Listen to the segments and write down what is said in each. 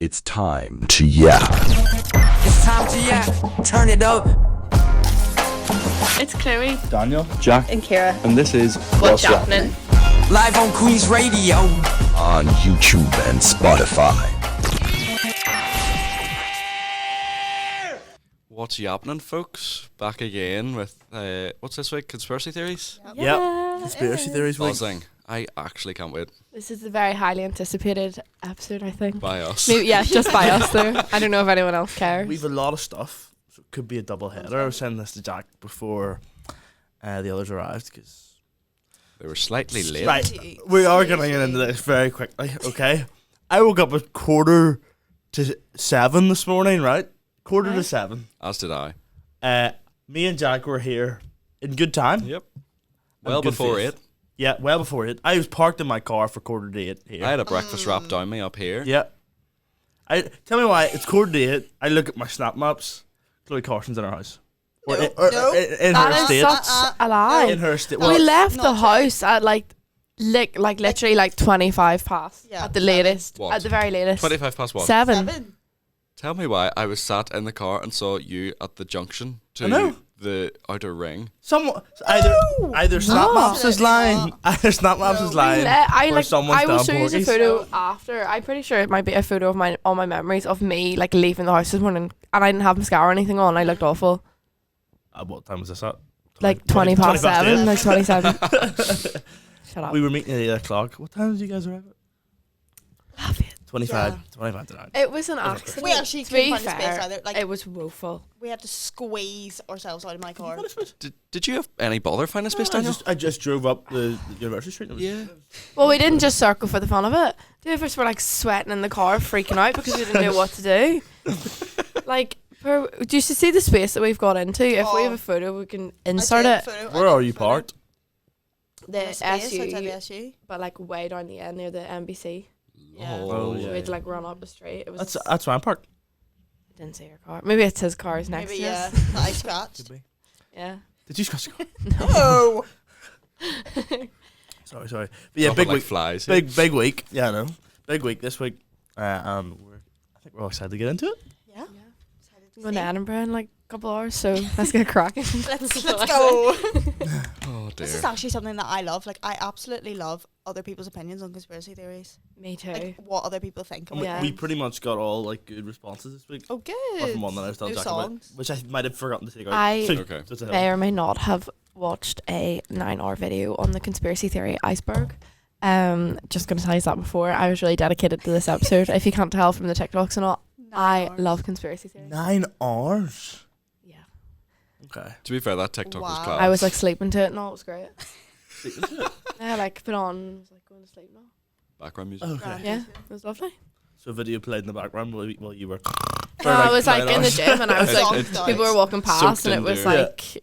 It's time to yap. It's time to yap. Turn it up. It's Chloe Daniel, Jack, and Kira. and this is What's Yappenin? Live on Queen's Radio. On YouTube and Spotify. What's Yappenin, folks? Back again with what's this week? Conspiracy theories? Yep. Conspiracy theories week. Buzzing. I actually can't wait. This is a very highly anticipated episode, I think. By us. Maybe, yeah, just by us though. I don't know if anyone else cares. We've a lot of stuff, so it could be a double header. I was sending this to Jack before the others arrived because They were slightly late. right. We are going to get into this very quickly. Okay, I woke up at 6:45 this morning. Right, 6:45. As did I. Me and Jack were here in good time. Yep. And Well good before faith. 8. Yeah, well before 8. I was parked in my car for 7:45 here. I had a breakfast wrap down me up here. Yeah. Tell me why it's 7:45. I look at my snap maps. Chloe Carson's in her house. Or in That her is state. such a lie. In her state. We Well, left the house at literally 25 past Yeah, at the 7. latest. What? At the very latest. 25 past what? 7. Tell me why I was sat in the car and saw you at the junction I know. to the outer ring. someone either snap maps is lying. Either snap maps is lying. Or someone's I will down show you a Porky's. photo after. I'm pretty sure it might be a photo of all my memories of me leaving the house this morning, and I didn't have mascara or anything on. I looked awful. What time was this at? 20 past 7, 8. 27. Shut up. We were meeting at 8 o'clock. What time did you guys arrive at? 25. 25 to 9. It was an accident. We actually to be couldn't find a space fair, either. Like, it was woeful. we had to squeeze ourselves out of my car. Did you have any bother finding space, Daniel? I just drove up the University Street. Yeah. Well, we didn't just circle for the fun of it. Two of us were sweating in the car, freaking out because we didn't know what to do. Do you see the space that we've got into? If we have a photo, we can insert it. Where are you parked? The SU, SU, but way down the end near the NBC. Yeah. Oh, So yeah. we had to run up the street. It was. That's where I'm parked. I didn't see your car. Maybe it's his car is next Maybe, to yeah. us. I scratched. Yeah. Did you scratch the car? Oh! Sorry. But yeah, Dropping big like week. flies. Big week. Yeah, I know. Big week this week. I think we're all excited to get into it. Yeah. I'm going to Edinburgh in a couple hours, so let's get cracking. Let's go. Oh dear. This is actually something that I love. I absolutely love other people's opinions on conspiracy theories. Me too. What other people think. And Yeah. we pretty much got all good responses this week. Oh, Apart good. from one that I was telling New Jack about, songs. which I might have forgotten to take out. I Okay. Just a may heads or may not have watched a 9-hour video on the conspiracy theory iceberg. Just going to tell you that before. I was really dedicated to this episode. If you can't tell from the TikToks and all, I love conspiracy theories. 9 hours. Yeah. Okay. To be fair, that TikTok was Wow. class. I was sleeping to it and all. It was great. Yeah, put on and was going to sleep now. background music. Okay. Yeah, it was lovely. So video played in the background while you were. No, I was in the gym and I was It- people were walking past soaked and it was into-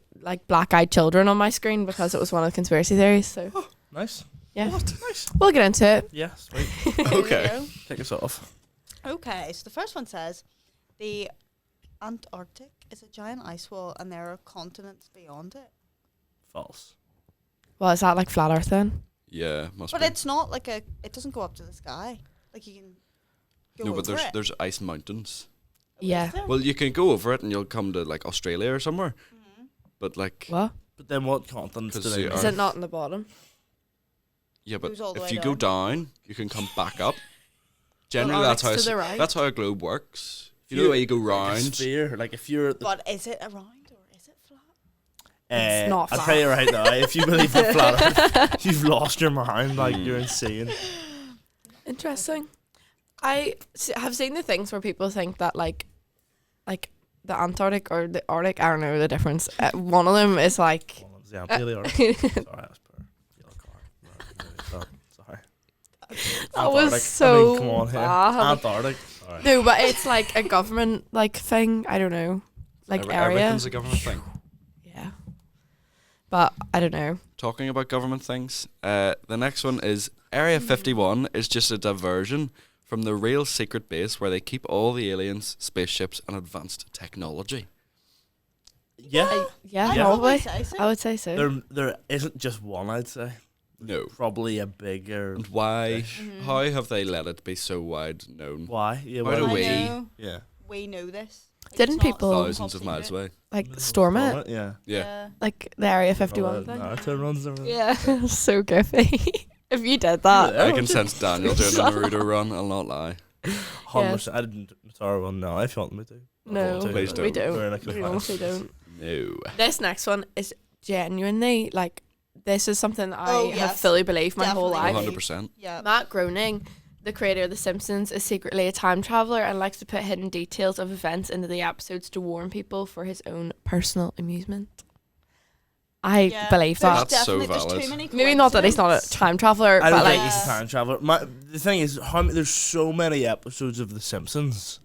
black-eyed children on my screen because it was one of the conspiracy theories. So Nice. yeah, Nice. we'll get into it. Yeah, sweet. Okay. Take us off. Okay, so the first one says the Antarctic is a giant ice wall and there are continents beyond it. False. Well, is that flat Earth then? Yeah, must But be. it's not it doesn't go up to the sky. You can go No, but over it. there's ice mountains. Yeah. Well, you can go over it and you'll come to Australia or somewhere. Mm-hmm. But What? But then what continents do 'Cause they you Is are- it not in the bottom? yeah, but Goes all the if way you go down, you can come back up. Generally, Well, that's how Arctic's to the right. that's how a globe works. You know the way you go Like a round. sphere, if you're at the But is it around or is it flat? It's not I'll flat. tell you right now, if you believe in flat Earth, you've lost your mind. You're insane. Interesting. I have seen the things where people think that like the Antarctic or the Arctic. I don't know the difference. One of them is like. Well, it's the Antarctic, Sorry, that's per yellow car. Sorry. That was Antarctic. so come on here. bad. Antarctic. Sorry. No, but it's a government thing. I don't know, area. Everything's a government thing. Yeah, but I don't know. Talking about government things, the next one is Area 51 is just a diversion from the real secret base where they keep all the aliens, spaceships, and advanced technology. Yeah. Yeah, Yeah. probably. say so. I would say so. There isn't just one, I'd say. No. probably a bigger. And why? fish. How have they let it be so wide known? Why? Yeah, Why do why- we? know. Yeah. We know this. Like, Didn't it's not people- some Thousands top of miles secret. away. Like storm it, Yeah. Yeah. like the Area 51 thing. Naruto runs around. Yeah, so goofy. If you did that, Yeah. I can sense Daniel doing a Naruto run. I'll not lie. 100%. I didn't Naruto run now. I felt me to. no, Please we don't. We're in a don't. We class. honestly don't. No. This next one is genuinely like this is something I Oh, have yes. fully believed my whole Definitely. life. 100%. Yeah. Matt Groening, the creator of The Simpsons, is secretly a time traveler and likes to put hidden details of events into the episodes to warn people for his own personal amusement. I Yeah. believe There's that. That's so definitely- there's valid. too many Maybe not that he's not a coincidences. time traveler, I but don't like think he's a time traveler. The thing is, there's so many episodes of The Simpsons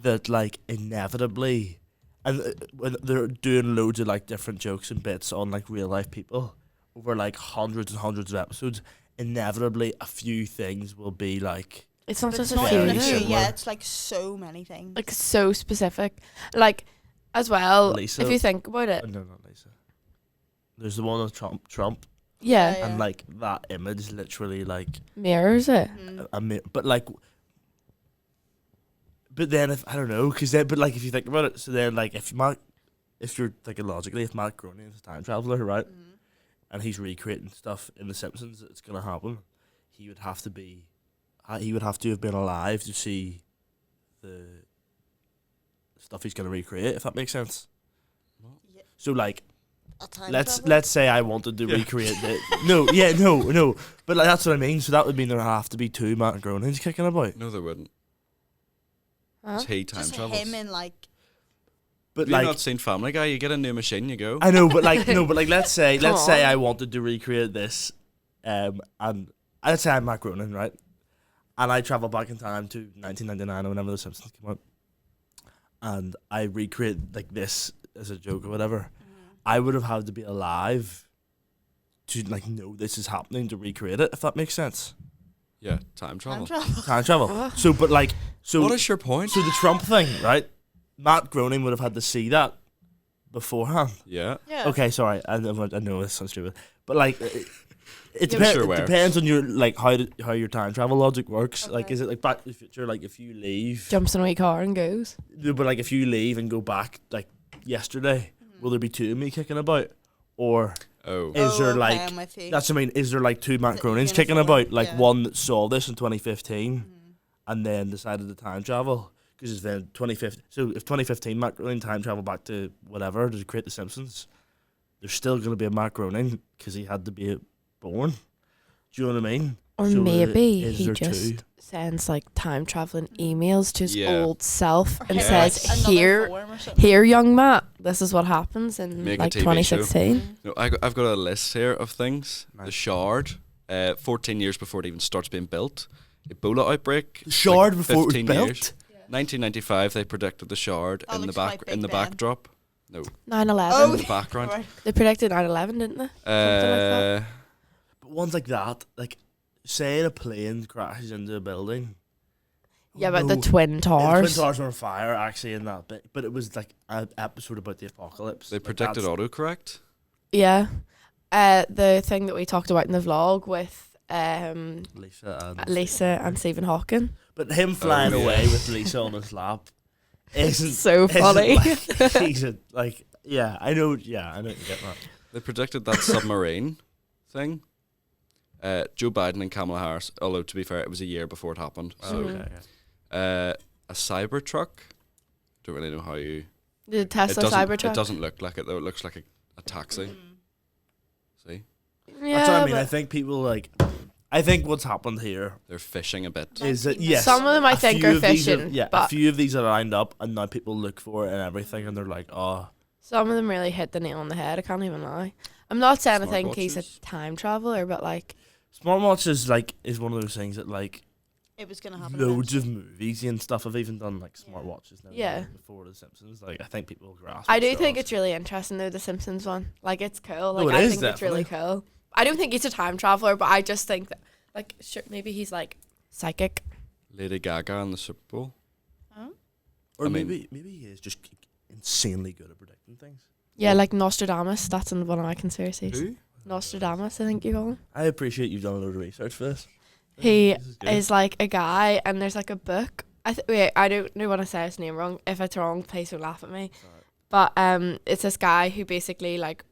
that, like, inevitably, and when they're doing loads of like different jokes and bits on like real life people over like hundreds and hundreds of episodes, inevitably a few things will be like. it's not But just it's a not few. even a Very few. similar. Yeah, it's like so many things. Like so specific. Like as well, Lisa- if you think about it. No, not Lisa. There's the one of Trump, Yeah, Yeah. and like that image literally like mirrors it. but like. But then if I don't know, because then but like if you think about it, so then like if you're thinking logically, if Matt Groening is a time traveler, right, and he's recreating stuff in The Simpsons that's gonna happen, he would have to have been alive to see the stuff he's gonna recreate. If that makes sense. Yeah. So like, A time let's traveler? say I wanted to recreate no, but like that's what I mean. So that would mean there have to be two Matt Groenings kicking about. No, there wouldn't. Huh? It's he time Just travels. him in like But Have you like, not seen Family Guy? You get a new machine, you go. I know, but like no, but like let's say Come on. I wanted to recreate this, and let's say I'm Matt Groening, right, and I travel back in time to 1999 or whenever The Simpsons came out, and I recreate like this as a joke or whatever. I would have had to be alive to like know this is happening to recreate it. If that makes sense. Yeah, time travel. time travel. Time travel. So, but like, so What is your point? so the Trump thing, right? Matt Groening would have had to see that beforehand. Yeah. Yeah. Okay, sorry, I know this sounds stupid, but like, it, Yeah, sure it where. depends on your like how your time travel logic works. Like, Okay. is it like Back to the Future? Like, if you leave, Jumps in a wee car and goes. no, but like if you leave and go back like yesterday, will there be two of me kicking about, or Oh. is there okay, like I'm with you. that's what I mean? Is there like two Matt Is it Groenings kicking uniform? about? Like Yeah. one that saw this in 2015 and then decided to time travel because it's then 2015. So if 2015 Matt Groening time travel back to whatever to create The Simpsons, there's still going to be a Matt Groening because he had to be born. Do you know what I mean? Or So maybe is he there just two? sends like time traveling emails to his Yeah. old self Or and him says, in another "Here, form or something. here, young Matt, this is what happens in Make a like TV show. 2016." No, I've got a list here of things. The Nice. Shard, 14 years before it even starts being built. Ebola outbreak. The Shard like before it was 15 built? years. 1995, they predicted the Shard That in the looks back quite in the Big Ben. backdrop. No, 9/11. Oh, in the background. Right. They predicted 9/11, didn't they? Something like that. But ones like that, like say a plane crashes into a building. Yeah, but the No. Twin The Towers. Twin Towers were on fire actually in that bit, but it was like an episode about the apocalypse. They Like, predicted that's- autocorrect. Yeah. The thing that we talked about in the vlog with Lisa and Stephen Hawking. But him flying yeah. away with Lisa on his lap isn't So isn't funny. Like, he's a, like, yeah, I know you get that. They predicted that submarine thing. Joe Biden and Kamala Harris, although to be fair, it was a year before it happened. So, a Cybertruck. Don't really know how you. The Tesla Cybertruck. It doesn't look like it though. It looks like a taxi. See, Yeah, That's what I mean. I but think people like. I think what's happened here they're fishing a bit. is that yes, some of them I a think few are of these fishing, a but few of these are lined up, and now people look for it and everything, and they're like, oh, some of them really hit the nail on the head. I can't even lie. I'm not saying I think he's a Smartwatches. time traveler, but like, smartwatch is one of those things that like It was gonna happen. loads eventually. of movies and stuff have even done like Yeah. smartwatches now. Yeah. Before The Simpsons, like I think people grasp. I it do still. think it's really interesting though, the Simpsons one. Like, it's cool. No, Like, it I is think it's really definitely. cool. I don't think he's a time traveler, but I just think that, like, sure, maybe he's like psychic. Lady Gaga in the Super Bowl. Or I mean- maybe he is just insanely good at predicting things. Yeah, like Nostradamus. That's in one of my conspiracies. Who? Nostradamus, I think you call him. I appreciate you've done a load of research for this. He This is good. is like a guy, and there's like a book. Wait, I don't know when I say his name wrong. If it's wrong, please don't laugh at me. But it's this guy who basically like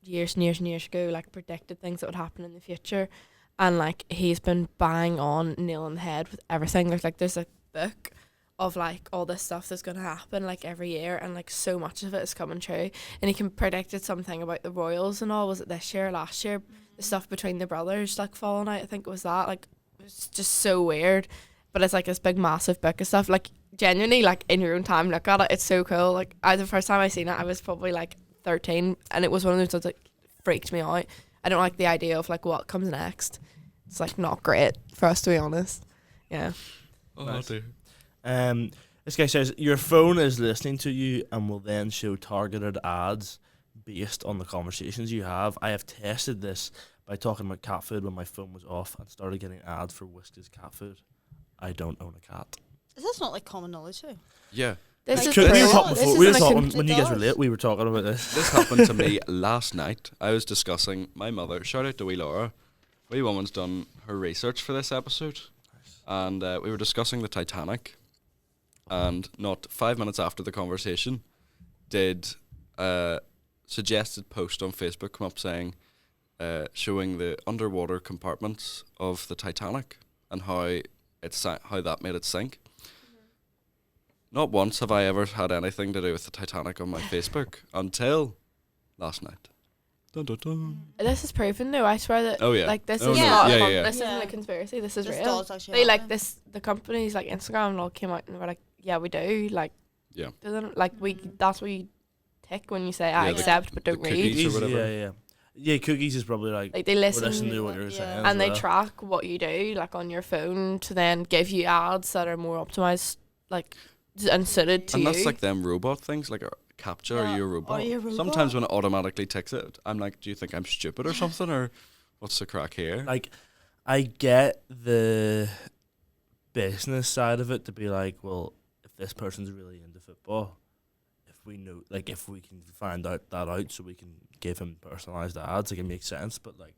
years and years and years ago like predicted things that would happen in the future, and like he's been bang on nail on the head with everything. Like there's a book of like all this stuff that's gonna happen like every year, and like so much of it is coming true. And he can predicted something about the royals and all. Was it this year or last year? The stuff between the brothers like falling out. I think it was that. Like it was just so weird. But it's like this big massive book of stuff. Like genuinely, like in your own time, look at it. It's so cool. Like the first time I seen it, I was probably like 13, and it was one of those that like freaked me out. I don't like the idea of like what comes next. It's like not great for us, to be honest. Yeah. Oh, Nice. dear. This guy says your phone is listening to you and will then show targeted ads based on the conversations you have. I have tested this by talking about cat food when my phone was off and started getting ads for Whiskas cat food. I don't own a cat. Is this not like common knowledge too? Yeah. This Like, is We were This talking is before. We were like talking con- when you It guys were does. late. We were talking about this. This happened to me last night. I was discussing my mother. Shout out to wee Laura. Wee woman's done her research for this episode. And we were discussing the Titanic. And not 5 minutes after the conversation, did a suggested post on Facebook come up saying, showing the underwater compartments of the Titanic and how how that made it sink. Not once have I ever had anything to do with the Titanic on my Facebook until last night. Dun, dun, dun. This is proven though. I swear that. Oh, yeah. Like this Oh, is no. not. Yeah, a yeah, yeah. This Yeah. isn't a conspiracy. This is This real. does actually They like happen. this. The companies like Instagram and all came out and were like, "Yeah, we do." Like, Yeah. doesn't like we. That's what you tick when you say I Yeah, the- accept but the don't read. cookies or whatever. Yeah. Yeah, cookies is probably like Like they we're listen, listening to what you're Yeah. saying. and as they well. track what you do like on your phone to then give you ads that are more optimized, like and suited to And you. that's like them robot things, like a capture Yeah. or you a robot. Are you a robot? Sometimes when it automatically ticks it, I'm like, do you think I'm stupid or something? Or what's the crack here? Like, I get the business side of it to be like, well, if this person's really into football, if we know, like, if we can find out so we can give him personalized ads, like, it makes sense. But like,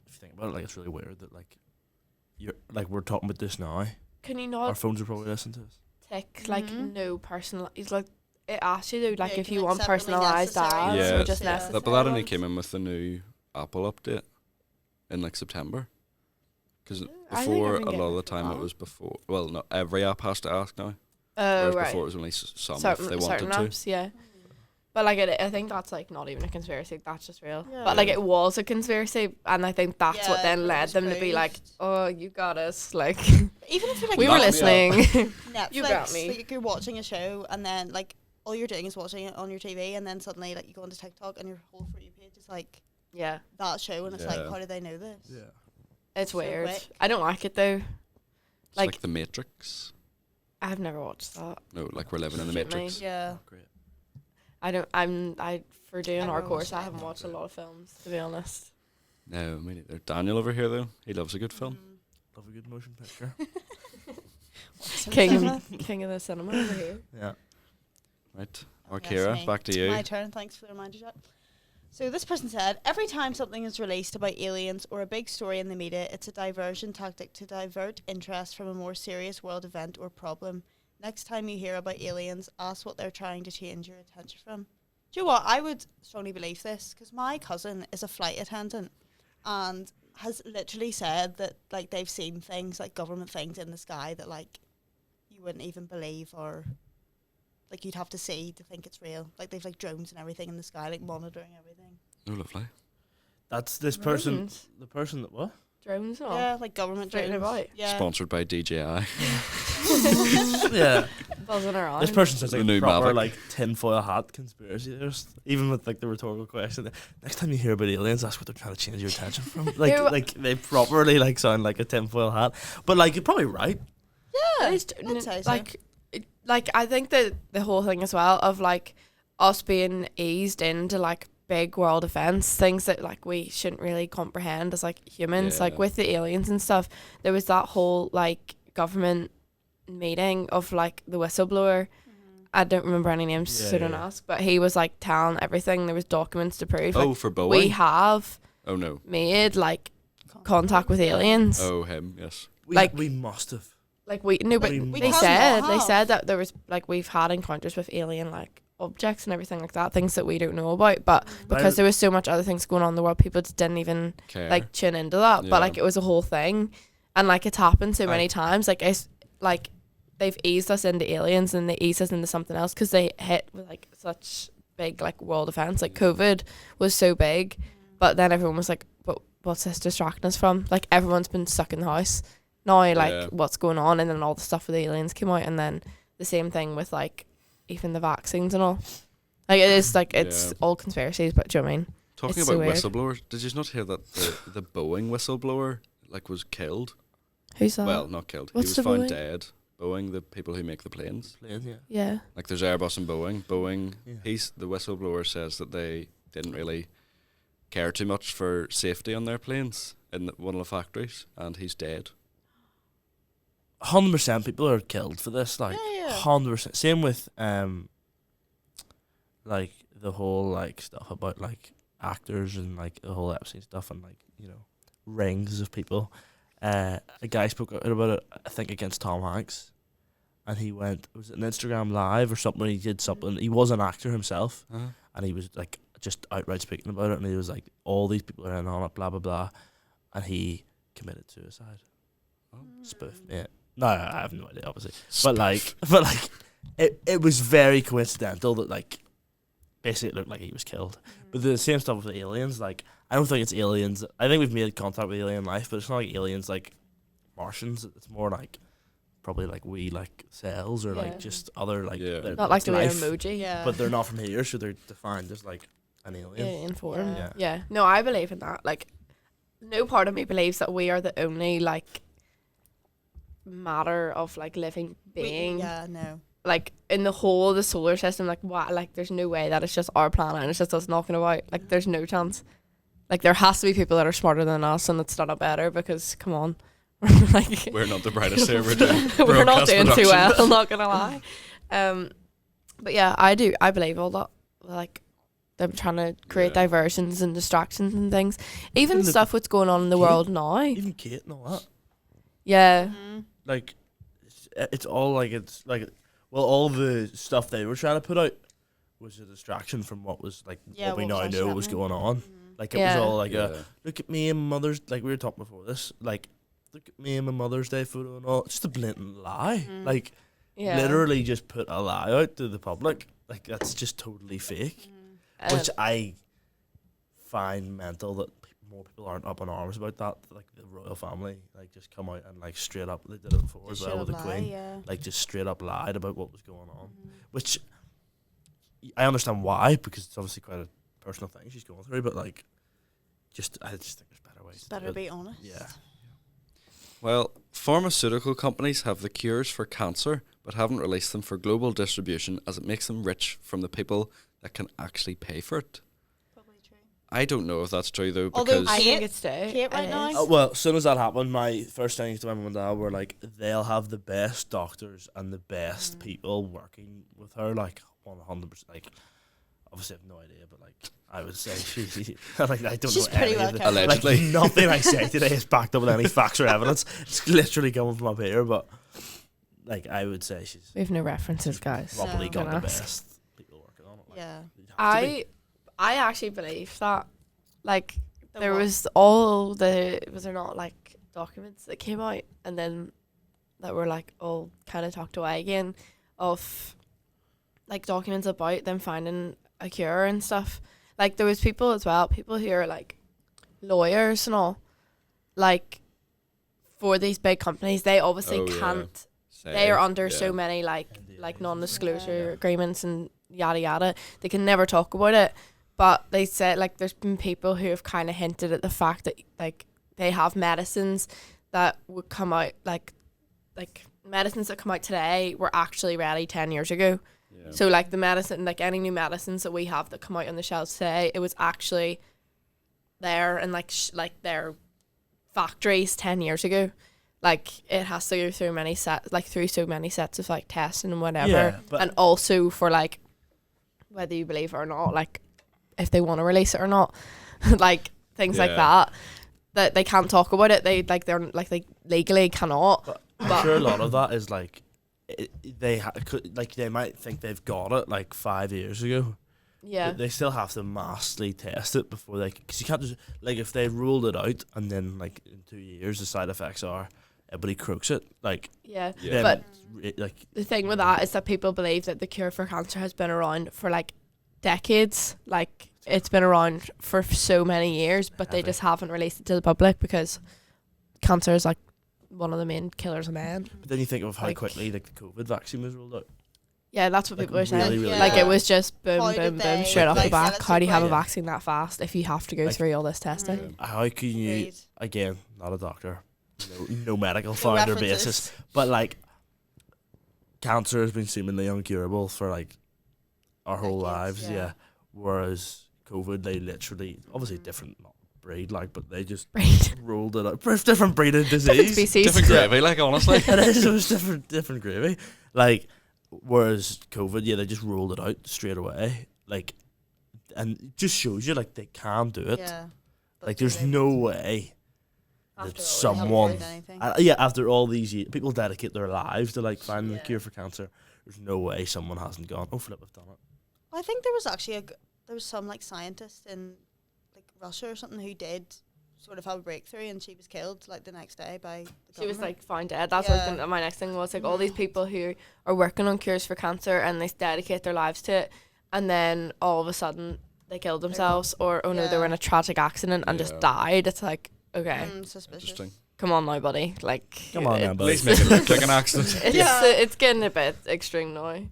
if you think about it, like, it's really weird that like we're talking about this now. Can you Our not phones are probably listening to us. tick like Mhm. no personal? It's like it asks you to like Yeah, if can you want accept only personalized necessary ads Yeah. or just Yeah. necessary. But that only ones. came in with the new Apple update in like September. Because I think before, I've been a lot of getting the it for a time it while. was before. Well, not every app has to ask now. Oh Whereas right. before it was only some if certain, they certain wanted to. apps, yeah. But like I think that's like not even a conspiracy. That's just real. Yeah. But like it was a conspiracy, and I think that's what Yeah, then it led was them to be like, proved. "Oh, you got us!" Like Even if you're like we were Lock me up. listening. Netflix, You got me. like you're watching a show and then like all you're doing is watching it on your TV and then suddenly like you go onto TikTok and your whole For You page is like yeah, that show and it's like Yeah. how do they know this? it's So weird. quick. I don't like it though. It's Like- like The Matrix. I've never watched that. No, like we're living in the Shit, mate. Matrix. Yeah. Great. I for doing I our never course, watched I it. haven't watched a lot of films to be honest. No, me neither. Daniel over here though, he loves a good film. Mm. Love a good motion picture. King of the cinema over here. Yeah. Right. Or Yes, Kira, me. back to It's you. my turn. Thanks for the reminder, Jack. So this person said, every time something is released about aliens or a big story in the media, it's a diversion tactic to divert interest from a more serious world event or problem. Next time you hear about aliens, ask what they're trying to change your attention from. Do you know what? I would strongly believe this because my cousin is a flight attendant and has literally said that like they've seen things like government things in the sky that like you wouldn't even believe or like you'd have to see to think it's real. Like they've like drones and everything in the sky, like monitoring everything. Oh, lovely. That's this person. Drones? The person that what? Drones and all. Yeah, like government Floating drones. about. Yeah. Sponsored by DJI. Yeah. Buzzing around. This person says like The a new proper Maverick. like tinfoil hat conspiracy theorist. Even with like the rhetorical question. Next time you hear about aliens, that's what they're trying to change your attention from. Like Who- like they properly like sound like a tinfoil hat. But like you're probably right. Yeah. At least, I'd say so. like I think that the whole thing as well of like us being eased into like big world events, things that like we shouldn't really comprehend as like humans, like Yeah. with the aliens and stuff. There was that whole like government meeting of like the whistleblower, I don't remember any names, so don't ask. But he was like telling everything. There was documents to prove. Oh, like, for Boeing? we have Oh, no. made like contact with aliens. Oh, him, yes. We must have. Like we no, but We they can't said not they have. said that there was like we've had encounters with alien like objects and everything like that, things that we don't know about. But because there was so much other things going on in the world, people just didn't even Care. like tune into that. Yeah. But like it was a whole thing, and like it's happened so many times. Like it's like they've eased us into aliens and they eased us into something else because they hit with like such big like world events. Like COVID was so big, but then everyone was like, "But what's this distracting us from?" Like everyone's been stuck in the house now. Like Yeah. what's going on, and then all the stuff with the aliens came out, and then the same thing with like even the vaccines and all. Like it is like it's Yeah. all conspiracies, but do you know what I mean? Talking It's about so weird. whistleblowers, did you not hear that the Boeing whistleblower like was killed? Who's that? Well, not killed. What's he the was found Boeing? dead. Boeing, the people who make the planes. Yeah. Like there's Airbus and Boeing. Boeing, Yeah. he's the whistleblower says that they didn't really care too much for safety on their planes in one of the factories, and he's dead. 100% people are killed for this. Like, Yeah. 100%. Same with like the whole like stuff about like actors and like the whole Epstein stuff and like rings of people. A guy spoke out about it, I think, against Tom Hanks, and he went, was it an Instagram live or something? He did something. He was an actor himself, Uh-huh. and he was like just outright speaking about it, and he was like, all these people are in on it, blah blah blah, and he committed suicide. Spoof, yeah. No, I have no idea, obviously, but like, it was very coincidental that like, basically it looked like he was killed. But the same stuff with the aliens, like, I don't think it's aliens. I think we've made contact with alien life, but it's not like aliens like Martians. It's more like probably like we like cells or Yeah. like just other like Yeah. Not like it's the way life, emoji. Yeah. but they're not from here, so they're defined as like an alien. In form. Yeah. Yeah. No, I believe in that. Like, no part of me believes that we are the only like matter of like living being. Yeah, no. Like in the whole of the solar system. Like what? Like there's no way that it's just our planet and it's just us knocking about. Like there's no chance. Like there has to be people that are smarter than us and it's not better because come on. Like We're not the brightest here. We're doing we're not broadcast doing too production. well, not gonna lie. But yeah, I believe all that. Like them trying to create Yeah. diversions and distractions and things. Even Even the stuff what's going on in the kid- world now. Even Kate and all that. Yeah. Like, it's all like well, all the stuff they were trying to put out was a distraction from what was like Yeah, what we what now was know was happening. going on. Like it Yeah. was all like Yeah. look at me and mother's, like we were talking before this, like look at me and my Mother's Day photo and all. It's just a blatant lie. Like Yeah. literally just put a lie out to the public. Like that's just totally fake. Which I find mental that more people aren't up in arms about that. Like the royal family, like just come out and like straight up, they did it before as well with the Queen. Yeah. Like just straight up lied about what was going on, which I understand why, because it's obviously quite a personal thing she's going through. But like, I just think there's better ways. to Better do it. be honest. Yeah. Well, pharmaceutical companies have the cures for cancer, but haven't released them for global distribution as it makes them rich from the people that can actually pay for it. Probably true. I don't know if that's true though, Although because I think Kate- it's true. Kate right It now? is. Well, as soon as that happened, my first things to my mum and dad were like, they'll have the best doctors and the best people working with her, like 100%. Like, obviously, I have no idea, but like, I would say she like I don't She's know pretty any well of the, kept. Allegedly. Like, nothing I say today is backed up with any facts or evidence. It's literally coming from up here, but like I would say she's We have no references, guys. probably No. got the Don't ask. best people working on it. Like, Yeah. you'd have to be. I actually believe that. Like The there what? was there not like documents that came out and then that were like all kind of tucked away again of like documents about them finding a cure and stuff. Like there was people as well, people who are like lawyers and all, like for these big companies, they obviously Oh, yeah. can't. Say, They are under yeah. so many like NDAs. non-disclosure Yeah. agreements and yada yada. They can never talk about it. But they said like there's been people who have kind of hinted at the fact that like they have medicines that would come out like medicines that come out today were actually ready 10 years ago. Yeah. So like the medicine, like any new medicines that we have that come out on the shelves today, it was actually there and like their factories 10 years ago. like it has to go through through so many sets of like testing and whatever, Yeah, but- and also for like whether you believe it or not, like if they want to release it or not, like things like Yeah. that they can't talk about it. They legally cannot. But I'm sure a lot of that is like they might think they've got it like 5 years ago. Yeah. But they still have to massively test it before they, because you can't just, like, if they ruled it out and then like in 2 years the side effects are everybody croaks it, like, Yeah. Yeah. But like, the thing with that is that people believe that the cure for cancer has been around for like decades. Like it's been around for so many years, but they Heavy. just haven't released it to the public because cancer is like one of the main killers of men. but then you think of how Like- quickly like the COVID vaccine was rolled out. Yeah, that's what Like, people are saying. really, really Like it quick. was just boom, How boom, did boom, they, straight off the like, back. set it How do you have a quick? vaccine that fast if you have to go Like- through all this testing? How can you, Agreed. again, not a doctor, no medical founder references. basis, but like cancer has been seemingly incurable for like our whole Decades, lives, yeah. yeah. Whereas COVID, they literally, obviously different not breed, like, but they just Right. ruled it out. Different breed of Different disease. species. Different gravy, like, honestly. It is. It was different gravy. Like, whereas COVID, yeah, they just ruled it out straight away. Like, and it just shows you like they can do it. Yeah. But Like, do there's they no want to? way After that all, someone, they haven't anything. yeah, after all these years, people dedicate their lives to like finding the Yeah. cure for cancer. There's no way someone hasn't gone, oh flip, I've done it. I think there was actually there was some like scientist in like Russia or something who did sort of have a breakthrough, and she was killed like the next day by the She was government. like found dead. That's what I was Yeah. gonna, my next thing was like all these people who are working on cures for cancer and they dedicate their lives to it, and then all of a sudden they killed themselves, or oh no, they were in a tragic accident and just Yeah. died. It's like, okay, Suspicious. Interesting. come on now, buddy. Like, Come on now, At buddy. least make it look like an accident. It's Yeah. it's getting a bit extreme now,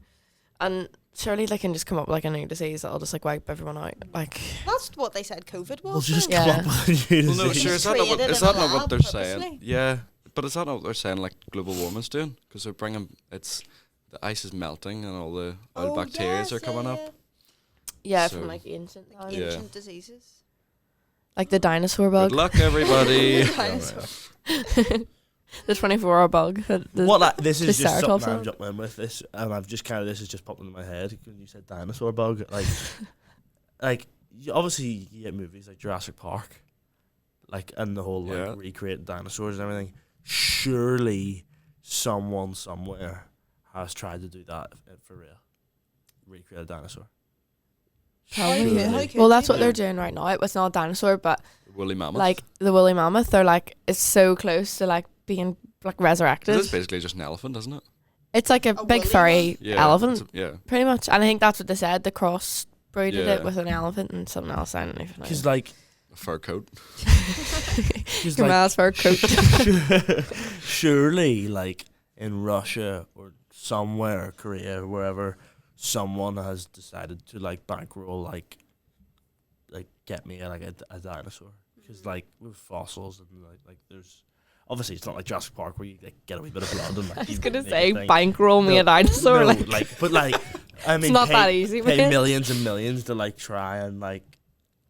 and surely they can just come up with like a new disease that'll just like wipe everyone out. Like, That's what they said COVID was. We'll just though. Yeah. come up with a new Well, no, disease. sure. Is that not what, created is in a that not what lab they're purposely. saying? Yeah, but is that not what they're saying? Like global warming's doing, because they're bringing the ice is melting and all the old bacteria yes, are coming up. yeah, So- from like ancient Like times. Yeah. ancient diseases. Like the dinosaur bug, Good luck, everybody. Dinosaur. the 24-hour bug. This is just Triceratops something I'm one. jumping in with this, and I've just kind of, this has just popped into my head when you said dinosaur bug. Like obviously you get movies like Jurassic Park, like, and the whole like Yeah. recreate dinosaurs and everything. Surely someone somewhere has tried to do that for real, recreate a dinosaur. Probably. How could Well, that's they? what they're doing right now. It's not a dinosaur, but Woolly mammoth. like the woolly mammoth, they're like it's so close to like being like resurrected. this is basically just an elephant, isn't it? It's like a A big woolly furry Yeah. elephant, it's yeah. pretty much. And I think that's what they said. The cross breeded Yeah. it with an elephant and something else. I don't even know. Because like, A fur coat. cause Your like man's fur coat. surely like in Russia or somewhere, Korea, wherever, someone has decided to like bankroll like get me a dinosaur, because like with fossils and like there's obviously it's not like Jurassic Park where you like get a wee bit of blood and like I was you gonna make a say thing. bankroll me No, a dinosaur. No, like but like I mean, it's not pay, that easy. pay mate. millions and millions to like try and like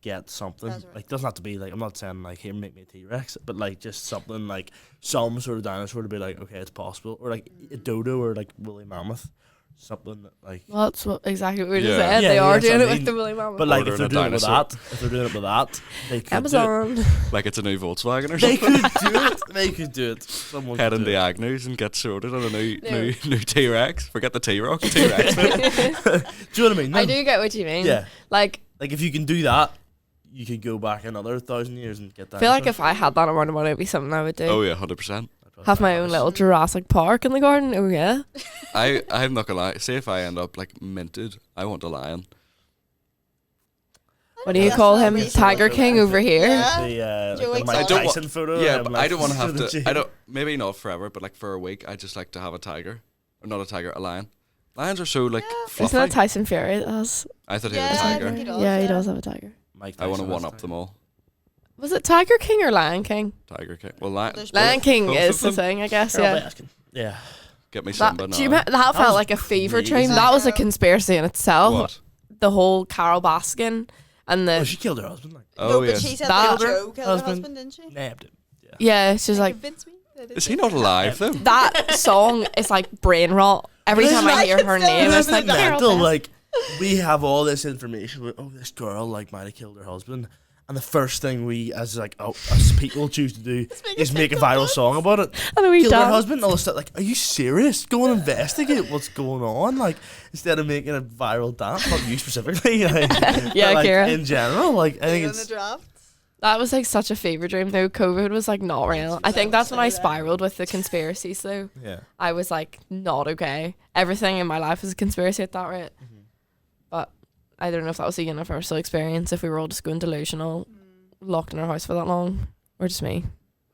get something. Resurrect. Like doesn't have to be like, I'm not saying like here make me a T-Rex, but like just something like some sort of dinosaur to be like, okay, it's possible, or like a dodo or like woolly mammoth, something that, like. Well, that's what we just Yeah. said. Yeah, they are that's what doing I it with mean. the woolly mammoth. But like Ordering if they're a doing it with dinosaur. that, they could Amazon. Like it's a new Volkswagen or do it. They something. could do it. They could do it. Someone Head could in do the it. Agnews and get sorted on a new No. new T-Rex. Forget the T-Rock, T-Rex. Do you know what I mean? I do get what you mean. Yeah. Like, Like if you can do that, you could go back another 1,000 years and get that. I feel like if I had that around money, it'd be something I would do. Oh yeah, 100%. Have my own little Jurassic Park in the garden. Oh yeah. I'm not gonna lie. Say if I end up like minted, I want a lion. What do you call him? That's Tiger reasonable. King over here. Yeah. The Joe like the Mike Exotic. Tyson photo. Yeah, I'm but like, I don't want to have the to. gym. I don't. Maybe not forever, but like for a week, I just like to have a tiger, or not a tiger, a lion. Lions are so like Yeah. fluffy. Isn't that Tyson Fury that has? I thought he Yeah, had a I tiger. think he does, Yeah, he yeah. does have a tiger. Mike I want to Tyson one has up them all. Was it Tiger King or Lion King? Tiger King. Well, lion. There's Lion King both is of the them? thing, I guess. Sure, I'll be Yeah. asking. Yeah. Get me That, Simba do you now. remember, that was felt like a fever crazy. dream. That was a conspiracy in itself. What? The whole Carol Baskin and Oh, the she killed her husband. Like, Oh no, yeah. but she said That- that Joe killed her husband. husband, didn't she? nabbed him. yeah. She's like Convince me. Is he not alive though? That song is like brain rot. Every time I hear her name, it's like Carol mental. Beth. Like we have all this information. Oh, this girl like might have killed her husband, and the first thing we as people choose to do is make a viral song about it. And we Killed her dance. husband. And all this stuff. Like, are you serious? Go and investigate what's going on. Like instead of making a viral dance, not you specifically. Like, Yeah, but, like, Kira. in general, like I think In it's the draft. That was like such a fever dream though. COVID was like not real. I think that's when I spiraled with the conspiracies though. yeah. I was like not okay. Everything in my life was a conspiracy at that rate. But I don't know if that was a universal experience, if we were all just going delusional, locked in our house for that long, or just me.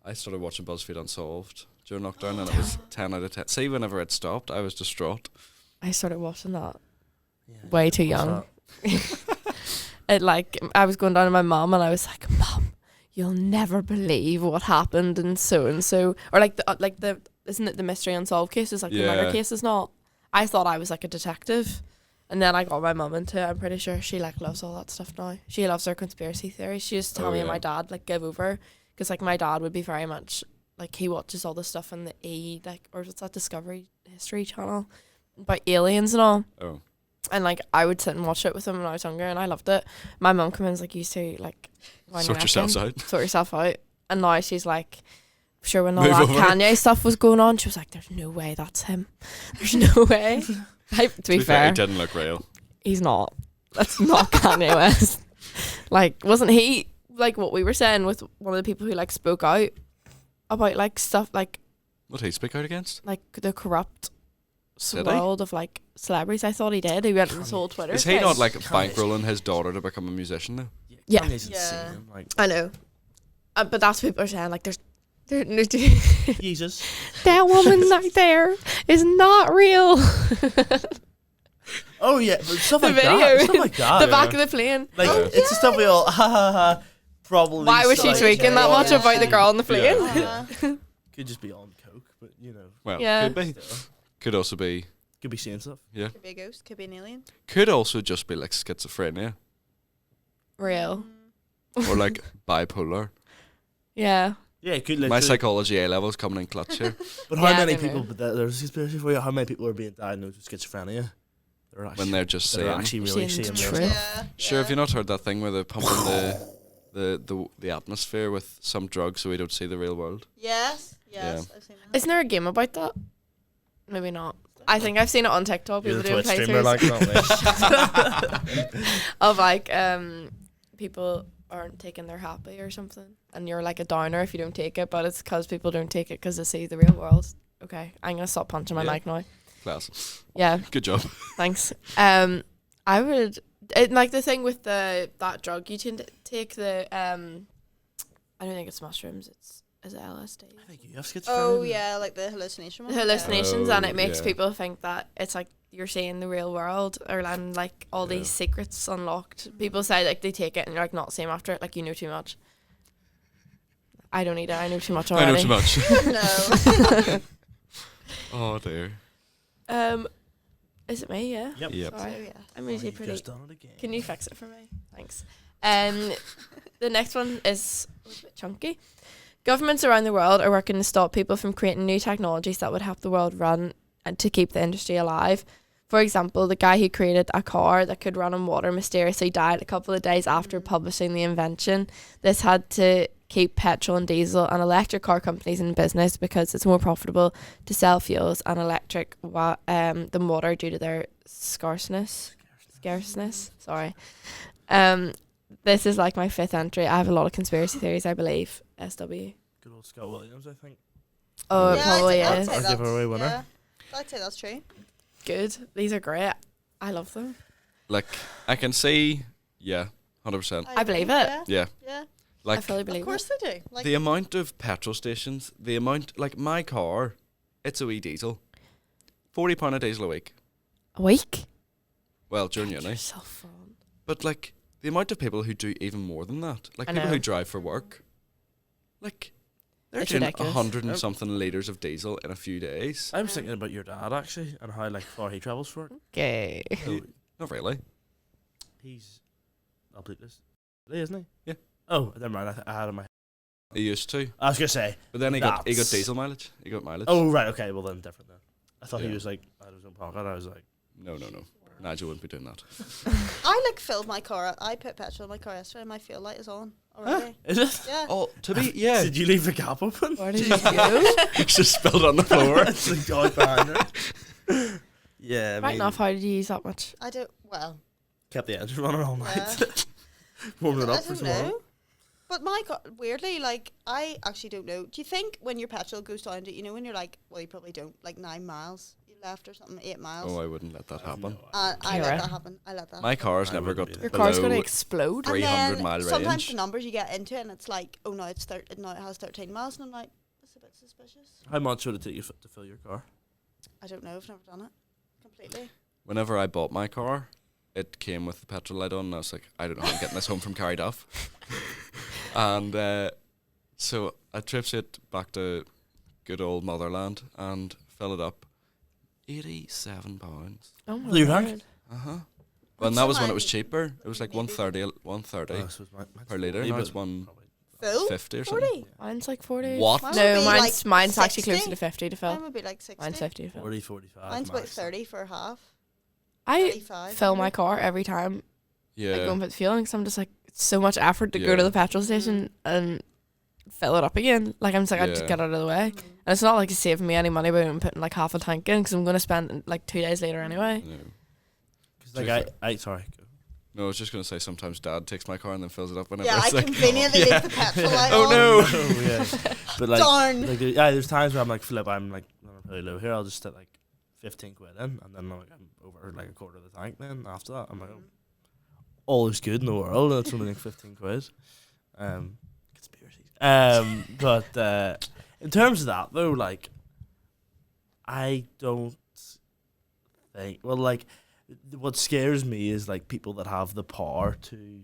I started watching BuzzFeed Unsolved during lockdown, and it was 10 out of 10. See, whenever it stopped, I was distraught. I started watching that Yeah. way too young. It like I was going down to my mum and I was like, Mum, you'll never believe what happened and so, or like the isn't it the mystery unsolved cases, like the murder Yeah. cases? Not. I thought I was like a detective, and then I got my mum into it. I'm pretty sure she like loves all that stuff now. She loves her conspiracy theories. She used to tell Oh, me and yeah. my dad like give over, because like my dad would be very much like he watches all the stuff on the or what's that Discovery History Channel about aliens and all. Oh. And like I would sit and watch it with him when I was younger, and I loved it. My mum came in and was like, "You used to like wind your Sort neck yourselves in, out. sort yourself out." And now she's like, sure, when all Move that over. Kanye stuff was going on, she was like, "There's no way that's him. There's no way." To be fair, it didn't look real. he's not. That's not Kanye West. Like, wasn't he like what we were saying with one of the people who like spoke out about like stuff like What did he speak out against? the corrupt Did he? world of like celebrities? I thought he did. He went on this whole Twitter. Is he thing. not like Kanye's- bankrolling his daughter to become a musician though? Yeah. Kanye's Yeah. insane. Like I know. But that's what people are saying. Like, there's Jesus. that woman right there is not real. Oh yeah, but stuff The like video. that. Stuff like that. The back of the plane. Like Oh, it's the stuff we all ha ha ha. Probably. Why was she like, tweaking that much about the girl on the plane? Yeah. Could just be on coke, but you know, Well, Yeah. could be. Could also be, could be saying stuff. yeah. Could be a ghost, could be an alien. Could also just be like schizophrenia Real. or like bipolar. Yeah. Yeah, it could. My literally- psychology A levels coming in clutch here. But how Yeah, many maybe. people? But there's a conspiracy for you. How many people are being diagnosed with schizophrenia? They're actually, When they're just they're saying. actually really Saying seeing the real truth. stuff. Yeah. Sure, have you not heard that thing where they're pumping the atmosphere with some drug so we don't see the real world? Yes. Yes. I've seen that. Isn't there a game about that? Maybe not. I think I've seen it on TikTok. You're People the doing Twitch streamer, playthroughs like, not me. of like people aren't taking their happy or something, and you're like a downer if you don't take it, but it's because people don't take it because they see the real world. Okay, I'm gonna stop punching my Yeah. mic now. Class. Yeah, Good job. thanks. I would like the thing with that drug you tend to take the I don't think it's mushrooms. Is it LSD? I think you have schizophrenia. Oh yeah, like the hallucination The one. hallucinations, and it makes yeah. people think that it's like you're seeing the real world, or and like all Yeah. these secrets unlocked. People say like they take it and you're like not same after it, like you know too much. I don't need it. I know too much I already. know too much. No. Oh dear. Is it me? Yeah. Yep. Yep. Sorry. So, yeah. I'm Oh, usually you've pretty. just done it again. Can you fix it for me? Thanks. The next one is a bit chunky. Governments around the world are working to stop people from creating new technologies that would help the world run and to keep the industry alive. For example, the guy who created a car that could run on water mysteriously died a couple of days after publishing the invention. This had to keep petrol and diesel and electric car companies in business because it's more profitable to sell fuels and electric than water due to their scarceness. Sorry. This is like my fifth entry. I have a lot of conspiracy theories, I believe. SW. Good old Scott Williams, I think. Oh, it Yeah, probably I'd is. say I'll give that's- her away winner. Yeah. I'd say that's true. Good. These are great. I love them. Like I can see, yeah, 100%. I believe it. Yeah. Yeah, Yeah. I like fully believe Of course they do. Like the amount of petrol stations, the amount like my car, it's a wee diesel, £40 a diesel a week. it. A week? Well, during You're uni, so fun. but like the amount of people who do even more than that, like I people know. who drive for work, like they're It's doing ridiculous. 100 and something litres of diesel in a few days. I was thinking about your dad actually and how like far he travels for it. Okay. So Not really. he's, I'll bleep this, isn't he? Yeah. Oh, never mind. I had in my He used to, I was gonna say. but then he got That's- diesel mileage. He got mileage. Oh right, okay. Well then, different then. I thought he Yeah. was like out of his own pocket. I was like, No. Nigel wouldn't be doing that. I like filled my car. I put petrol in my car yesterday. And my fuel light is on already. is it? Yeah. Oh, to be yeah, Did you leave the cap open? Where did you go? it's just spilled on the floor. It's like out behind her. Yeah, I Right mean, enough, how did you use that much? I don't. Well, kept the engine running all night. Yeah. Warming it I up for don't tomorrow. know. But my car, weirdly, like I actually don't know. Do you think when your petrol goes down to, when you're like, well, you probably don't, like 9 miles you left or something, 8 miles. Oh, I wouldn't let that happen. I Kira. let that happen. I let that. My happen. car's I never wouldn't got do Your that. car's below gonna explode. And 300 then mile sometimes range. the numbers you get into it, and it's like, oh, now now it has 13 miles, and I'm like, that's a bit suspicious. How much would it take you to fill your car? I don't know. I've never done it completely. Whenever I bought my car, it came with the petrol light on, and I was like, I don't know how I'm getting this home from Carryduff. And so I trips it back to good old motherland and fill it up. £87. Oh my Blue rank? word. Uh-huh. But And that was when it was someone cheaper. It was like maybe- 130 Oh, I suppose mine's per litre. 40, Now it's but 150 Full or something. 40. Mine's like 40. What? Mine No, would be mine's like mine's actually 60. closer to 50 to Mine fill. would be like 60. Mine's 50 to fill. 40, 45. Mine's about max. 30 for half. I 35. fill my maybe. car every time I go Yeah. and put fuel in, 'cause I'm just like, it's so much effort to go Yeah. to the petrol station and fill it up again. Like, I'm just like, I just Yeah. get out of the way. Mm. And it's not like it's saving me any money by putting like half a tank in, because I'm going to spend like 2 days later anyway. No. 'Cause, like I sorry. Go. No, I was just going to say sometimes Dad takes my car and then fills it up whenever Yeah, I it's like, conveniently Yeah. leave the petrol light Oh, on. no. Oh, yeah. But like, Darn. there's times where I'm like, Philip, I'm like really low here. I'll just stick like 15 quid in, and then like, I'm over like a quarter of the tank. Then after that, I'm like, oh, all is good in the world. It's only like 15 quid. Conspiracies. But in terms of that though, like, I don't think. Well, like, what scares me is like people that have the power to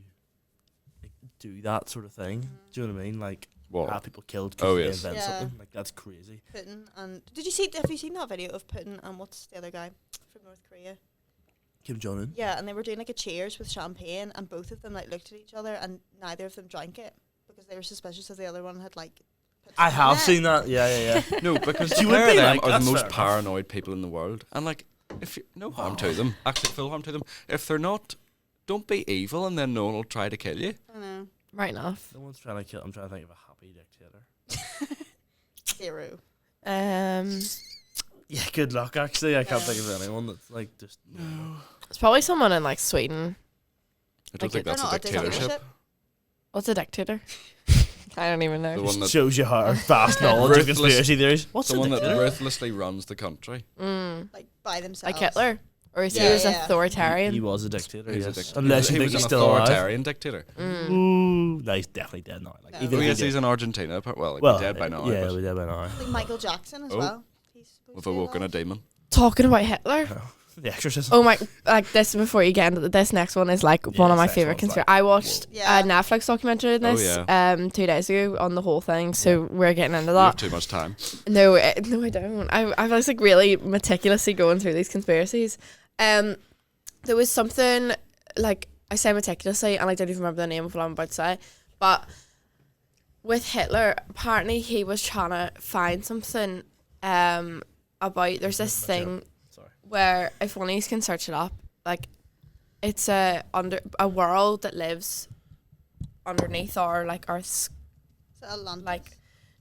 like, do that sort of thing. Do you know what I mean? Like, What? have people killed Oh, because they yes. invent Yeah. something. Like, that's crazy. Putin and have you seen that video of Putin and what's the other guy from North Korea? Kim Jong Un. Yeah, and they were doing like a cheers with champagne, and both of them like looked at each other, and neither of them drank it because they were suspicious of the other one had like. Put I something in have it. seen that. Yeah. No, because You the would pair of be them like, are that's the most fair enough. paranoid people in the world. And like, if you, no harm to them, actually full harm to them. If they're not, don't be evil and then no one will try to kill you. I know. Right enough. No one's trying to kill. I'm trying to think of a happy dictator. Zero. Yeah, good luck. Actually, I can't think of anyone that's like just. It's probably someone in like Sweden. I don't Like think that's a They're not dictatorship. What's a dictator? I don't even know. The one that, Shows you how vast knowledge of Ruthless- conspiracy theories. What's the a one that dictator? ruthlessly runs the country. Like by themselves. Like Hitler? Or is he Yeah, was yeah. authoritarian? He was a dictator. He's a Yes. dictator. Unless you he think was he's an still alive. authoritarian dictator. Ooh, no, he's definitely dead now. Like, No. even Oh if yes, he he's did- in Argentina. Well, he'd well, be dead by now. Yeah, but we're dead by now. I think Michael Jackson as Oh. well. He's supposed with to a be woken a alive. demon. Talking about Hitler. The Exorcist. Oh my! Like this before you get into this next one is like Yeah, one of my this next favorite one's conspiracy. like, I watched Yeah. a Netflix documentary on Oh, this yeah. 2 days ago on the whole thing. So we're getting into You have that. too much time. No, no, I don't. I was like really meticulously going through these conspiracies. There was something like I say meticulously, and I don't even remember the name of what I'm about to say. But with Hitler, apparently he was trying to find something about. There's this thing Sorry. where if one of you can search it up, like it's a world that lives underneath our like Earth's Is it Atlantis? like.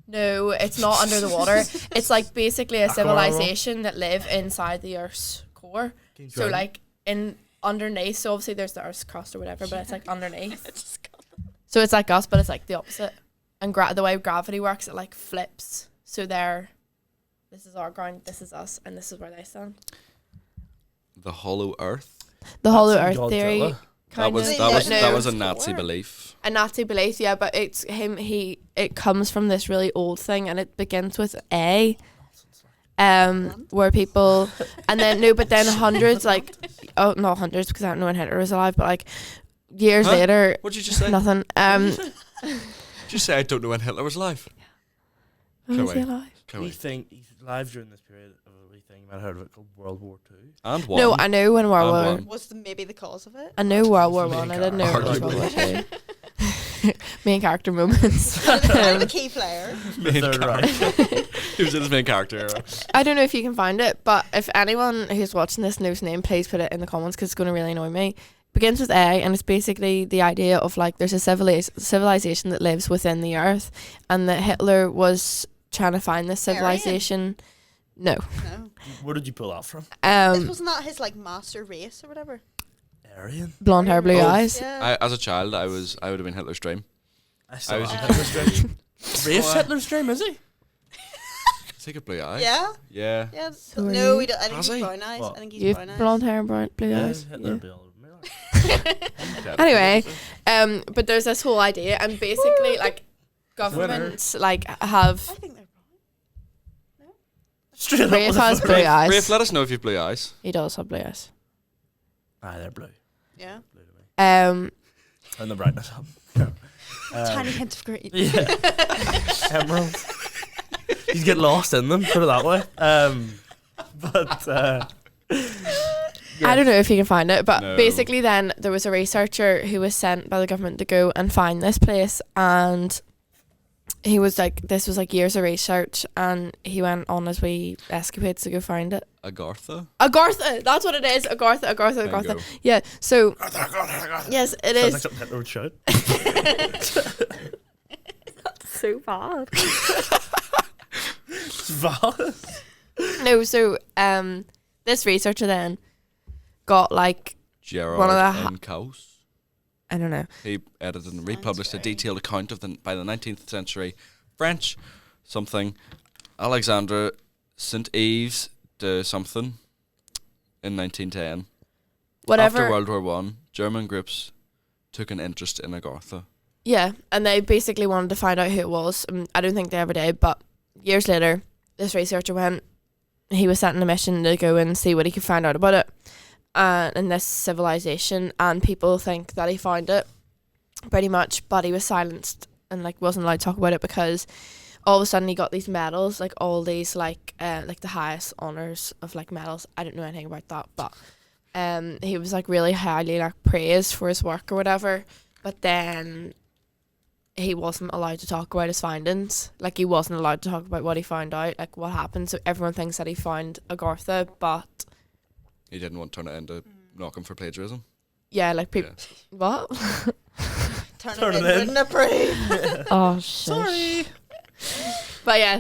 No, it's not under the water. It's like basically a civilization that live inside the Earth's core. So like in underneath, so obviously there's the Earth's crust or whatever, but it's like underneath. So it's like us, but it's like the opposite. And the way gravity works, it like flips. So this is our ground, this is us, and this is where they stand. The hollow earth. The hollow That's in Earth theory. Godzilla. That was of, that was no. that was a Nazi belief. A Nazi belief, yeah, but it's him. It comes from this really old thing, and it begins with A. Where people, and then no, but then hundreds, like, oh, not hundreds because I don't know when Hitler was alive, but like years Huh? later, What did you just say? nothing. Did you say I don't know when Hitler was alive? When was he Chloe. alive? We Chloe. think he's alive during this period of a wee thing. You might have heard of it called World War II. And one. No, I knew when World And War. one. Was maybe the cause of it? I knew World War Maybe One. I didn't know it was World War arguably. Two. main character moments. I'm a key player. Main Third round. He was in his main character. I don't know if you can find it, but if anyone who's watching this knows the name, please put it in the comments because it's going to really annoy me. Begins with A, and it's basically the idea of like there's a civilization that lives within the earth, and that Hitler was trying to find this civilization. No. No. Where did you pull that from? This wasn't that his like master race or whatever. Aryan. Blonde hair, blue Oh. eyes. Yeah. As a child, I would have been Hitler's dream. I saw was- Hitler's dream. Race Hitler's dream, is he? Is he got blue eyes? Yeah. Yeah. Yeah. So are No, you? we don't. I think Has he's he? brown eyes. What? I think he's You brown have eyes. blonde hair and blue Yeah, eyes. Hitler Yeah. be all over me. Like. Anyway, but there's this whole idea, and basically like governments like have I think they're brown. Straight up Rafe with a has photo. blue Rafe, eyes. let us know if you've blue eyes. He does have blue eyes. Aye, they're blue. Yeah. Blue to me. And the brightness up. Tiny hint of green. Yeah. Emerald. You get lost in them, put it that way. I don't know if you can find it, but No. basically then there was a researcher who was sent by the government to go and find this place, and he was like, this was like years of research, and he went on his wee escapades to go find it. Agartha? Agartha, that's what it is. Agartha. Bingo. Yeah, so yes, it Sounds is. like something Hitler would shout. So bad. It's valid. No, so this researcher then got like, Gerard One of the N. Kaus. I don't know. He edited and republished a very- detailed account of by the 19th century French something Alexandre St. Yves de something in 1910. Whatever. After World War One, German groups took an interest in Agartha. Yeah, and they basically wanted to find out who it was. I don't think they ever did, but years later, this researcher went. He was sent on a mission to go and see what he could find out about it, in this civilization. And people think that he found it, pretty much, but he was silenced and like wasn't allowed to talk about it because all of a sudden he got these medals, like all these like the highest honors of like medals. I don't know anything about that, but he was like really highly like praised for his work or whatever. But then he wasn't allowed to talk about his findings. Like, he wasn't allowed to talk about what he found out, like what happened. So everyone thinks that he found Agartha, but He didn't want to turn it into knock him for plagiarism. yeah, like people. Yeah. What? Turn Turn it it in. in. Wouldn't approve. Oh shit. Sorry. But yeah,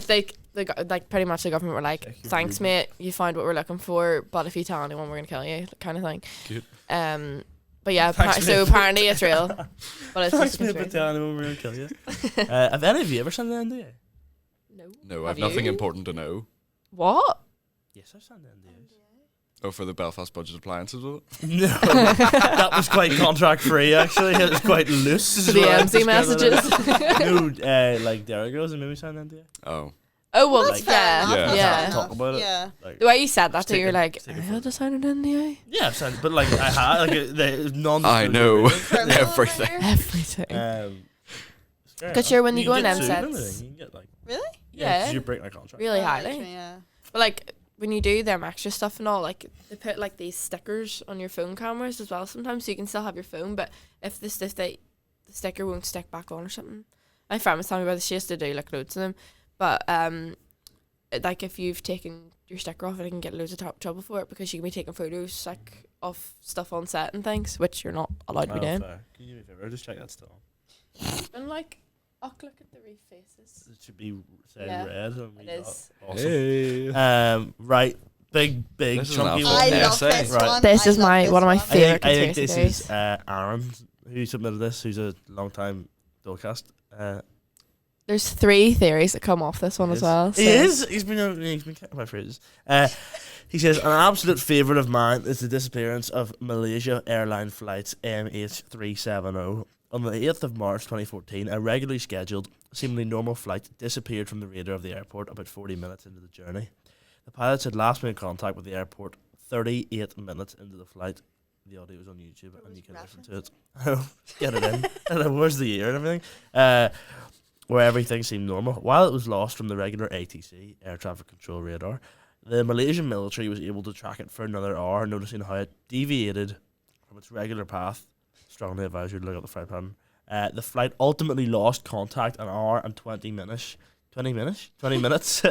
like pretty much the government were like, Thank you, "Thanks, Ruben." mate. You found what we're looking for, but if you tell anyone, we're gonna kill you," kind of thing. Good. But yeah, Thanks, so mate. apparently it's real. But it's Thanks, just a mate, for conspiracy. telling him we're going to kill you. Have any of you ever signed an NDA? No. No, Have I've nothing you? important to know. What? Yes, I've signed NDAs. Oh, for the Belfast budget appliances, was it? No, that was quite contract free. Actually, it was quite loose. is For the what I MC describe it messages. as. No, like Derek girls and maybe signed NDA. Oh. Oh well, That's Like- fair yeah, enough. Yeah. That's yeah. fair Talk enough. about it. Yeah. Like, The way you said that, Just too, you're take like, it I for had it. to sign an NDA. yeah, I've signed, but like I had like non. I know. Criminal Everything. over here. Everything. Fair 'Cause enough. sure, when you go can on get sued and MSETs everything, you can get like Really? Yeah. 'cause you break my contract. Really Oh, highly. true, yeah. But like when you do them extra stuff and all, like they put like these stickers on your phone cameras as well sometimes, so you can still have your phone, but if the sticker won't stick back on or something. My friend was telling me about this. She used to do like loads of them, but like if you've taken your sticker off, it can get loads of trouble for it because you can be taking photos like of stuff on set and things, which you're not allowed to be doing. Fair. Can you do me a favor? Just check that still on. And like, oh look at the reef faces. It should be say Yeah, red. And we it got- is. Awesome. Hey. Right. Big This is chunky an one. I Yeah, love say. this Right. one. This I is love my this one of my one. favorite I think conspiracy this theories. is Aaron who submitted this, who's a long time Dolcast. There's 3 theories that come off this one as well. He so- is. He's been kept by phrases. He says an absolute favourite of mine is the disappearance of Malaysia airline flights MH370. On the 8th of March 2014, a regularly scheduled, seemingly normal flight disappeared from the radar of the airport about 40 minutes into the journey. The pilots had last made contact with the airport 38 minutes into the flight. The audio was on YouTube and you can listen to it. Get it in. And where's the ear and everything? Where everything seemed normal. While it was lost from the regular ATC, air traffic control radar, the Malaysian military was able to track it for another hour, noticing how it deviated from its regular path. Strongly advise you to look up the flight pattern. The flight ultimately lost contact an hour and 20 minutes. 20 minutes? 20 minutes.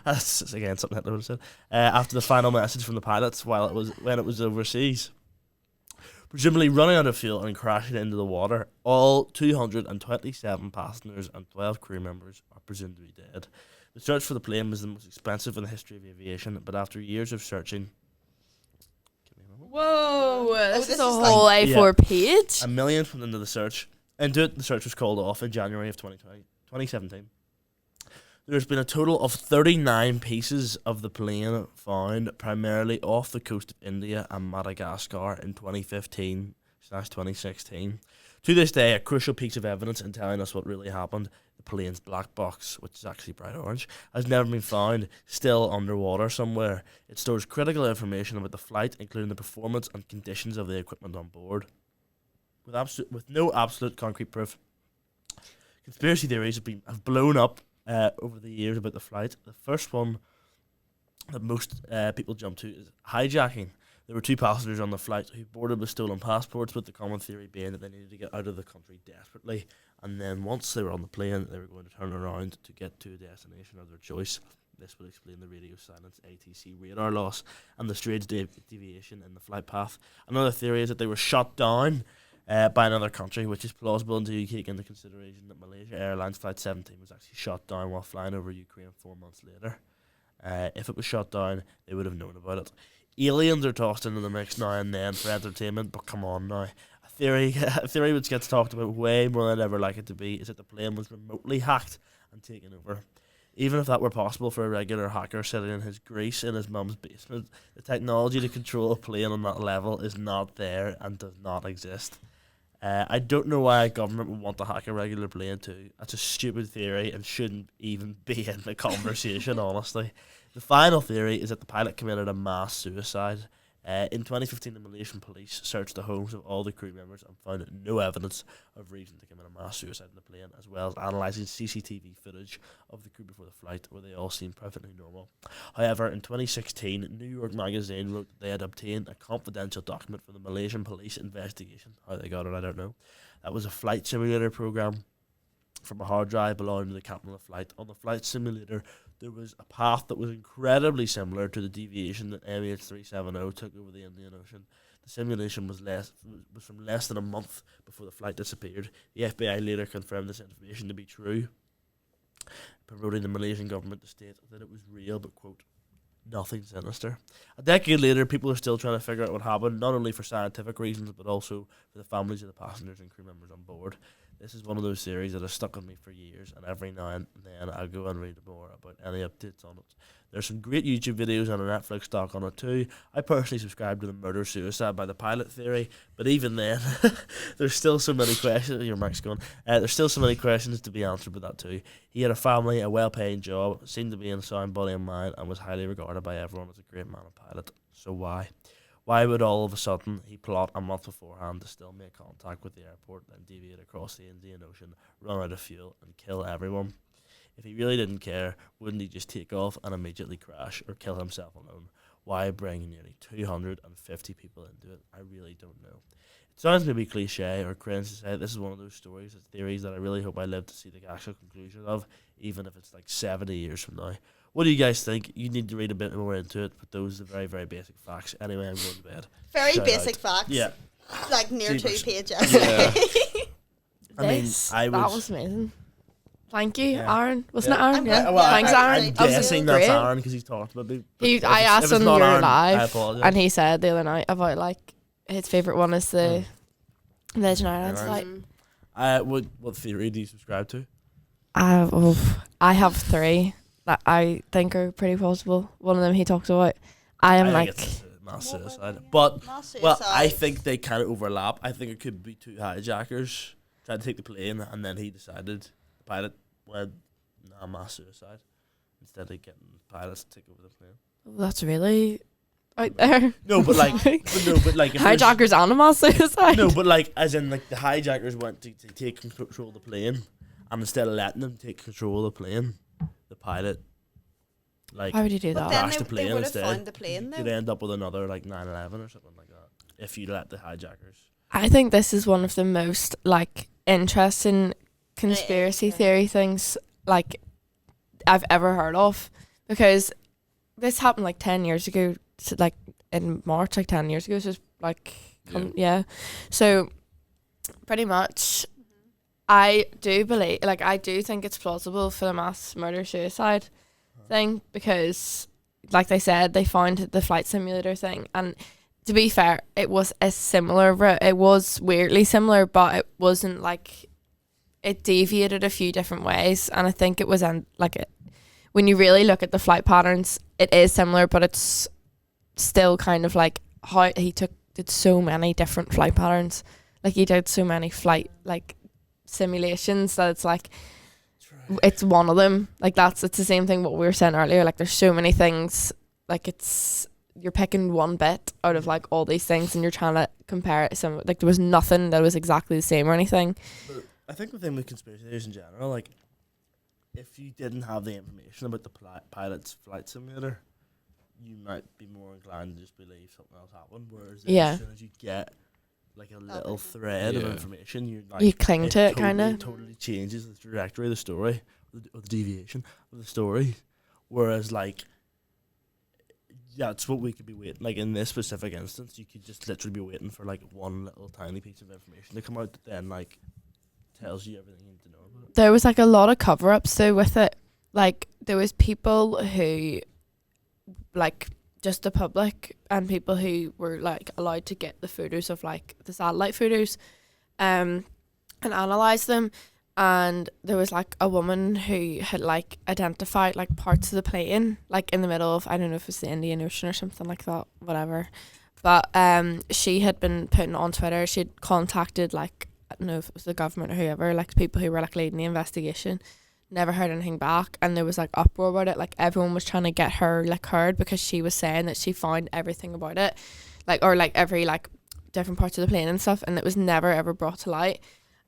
That's again something Hitler would have said. After the final message from the pilots when it was overseas. Presumably running out of fuel and crashing into the water. All 227 passengers and 12 crew members are presumed to be dead. The search for the plane was the most expensive in the history of aviation, but after years of searching, Whoa, this this is a is whole like- A4 page. a million went into the search. Into it, the search was called off in January of 2017. There's been a total of 39 pieces of the plane found, primarily off the coast of India and Madagascar in 2015/2016. To this day, a crucial piece of evidence in telling us what really happened, the plane's black box, which is actually bright orange, has never been found, still underwater somewhere. It stores critical information about the flight, including the performance and conditions of the equipment on board. With no absolute concrete proof, conspiracy theories have blown up over the years about the flight. The first one that most people jump to is hijacking. There were 2 passengers on the flight who boarded with stolen passports, with the common theory being that they needed to get out of the country desperately, and then once they were on the plane, they were going to turn around to get to a destination of their choice. This would explain the radio silence, ATC radar loss, and the strange deviation in the flight path. Another theory is that they were shot down by another country, which is plausible until you take into consideration that Malaysia Airlines Flight 17 was actually shot down while flying over Ukraine 4 months later. If it was shot down, they would have known about it. Aliens are tossed into the mix now and then for entertainment, but come on now. A theory which gets talked about way more than I'd ever like it to be is that the plane was remotely hacked and taken over. Even if that were possible for a regular hacker sitting in his grease in his mum's basement, the technology to control a plane on that level is not there and does not exist. I don't know why a government would want to hack a regular plane too. That's a stupid theory and shouldn't even be in the conversation, honestly. The final theory is that the pilot committed a mass suicide. In 2015, the Malaysian police searched the homes of all the crew members and found no evidence of reason to commit a mass suicide in the plane, as well as analysing CCTV footage of the crew before the flight, where they all seemed perfectly normal. However, in 2016, New York Magazine wrote that they had obtained a confidential document from the Malaysian police investigation. How they got it, I don't know. That was a flight simulator program from a hard drive belonging to the captain of the flight. On the flight simulator, there was a path that was incredibly similar to the deviation that MH370 took over the Indian Ocean. The simulation was from less than a month before the flight disappeared. The FBI later confirmed this information to be true, promoting the Malaysian government to state that it was real, but, quote, nothing sinister. A decade later, people are still trying to figure out what happened, not only for scientific reasons, but also for the families of the passengers and crew members on board. This is one of those theories that has stuck with me for years, and every now and then I'll go and read more about any updates on it. There's some great YouTube videos and a Netflix doc on it too. I personally subscribe to the murder-suicide by the pilot theory, but even then, there's still so many questions. Your mic's gone. There's still so many questions to be answered with that too. He had a family, a well-paying job, seemed to be in sound body and mind, and was highly regarded by everyone as a great man and pilot. So why? Why would all of a sudden he plot a month beforehand to still make contact with the airport, then deviate across the Indian Ocean, run out of fuel, and kill everyone? If he really didn't care, wouldn't he just take off and immediately crash or kill himself alone? Why bring nearly 250 people into it? I really don't know. It sounds maybe cliche or cringe to say this is one of those stories, theories that I really hope I live to see the actual conclusion of, even if it's like 70 years from now. What do you guys think? You need to read a bit more into it, but those are the very, very basic facts. Anyway, I'm going to bed. Very Shout basic out. facts. Yeah. Like near Jeepers. 2 pages. Yeah. I mean, That was amazing. Thank you, Yeah. Aaron. Wasn't Yeah. it Aaron? I'm Yeah. glad- well, Thanks, I- Aaron. I- That was guessing great. that's Aaron because he's talked about me. but if I it's asked him not you were Aaron, I live, apologize. and he said the other night about like his favourite one is the Virgin Islands Right. flight. What theory do you subscribe to? I have 3 that I think are pretty plausible. One of them he talks about. I am think like, it's mass What were suicide. they? But Mass well, suicide. I think they kind of overlap. I think it could be 2 hijackers trying to take the plane, and then he decided the pilot went mass suicide instead of getting pilots to take over the plane. that's really out there. No, but like, if there's- Hijackers and a mass suicide. No, but like, as in, like the hijackers went to take control of the plane, and instead of letting them take control of the plane, the pilot, like, Why would you do But that? then Crash the they plane would have instead. found the plane could though. end up with another like 9/11 or something like that if you let the hijackers. I think this is one of the most like interesting conspiracy yeah. theory things like I've ever heard of, because this happened like 10 years ago, like in March, like 10 years ago. So it's like, yeah. So pretty much, I do believe, like, I do think it's plausible for the mass murder suicide thing, because, like they said, they found the flight simulator thing, and to be fair, it was a similar route. It was weirdly similar, but it wasn't like, it deviated a few different ways, and I think it was when you really look at the flight patterns, it is similar, but it's still kind of like how he did so many different flight patterns. Like, he did so many flight like simulations that it's like it's one of them. Like, it's the same thing what we were saying earlier. Like, there's so many things. Like, you're picking one bit out of like all these things, and you're trying to compare it. Some like there was nothing that was exactly the same or anything. But I think the thing with conspiracy theories in general, like, if you didn't have the information about the pilot's flight simulator, you might be more inclined to just believe something else happened. Whereas as soon as you get like a little thread of information, you cling to it, kind of. It totally changes the trajectory of the story, or the deviation of the story. Whereas, like, that's what we could be waiting. Like, in this specific instance, you could just literally be waiting for like one little tiny piece of information to come out that then like tells you everything you need to know about it. There was like a lot of cover-ups though with it. Like, there was people who, like, just the public, and people who were like allowed to get the photos of like the satellite photos, and analyze them. And there was like a woman who had like identified like parts of the plane, like in the middle of, I don't know if it's the Indian Ocean or something like that, whatever. But she had been putting on Twitter, she'd contacted like, I don't know if it was the government or whoever, like people who were like leading the investigation. Never heard anything back, and there was like uproar about it. Like, everyone was trying to get her like heard, because she was saying that she found everything about it, like, or like every like different parts of the plane and stuff, and it was never ever brought to light.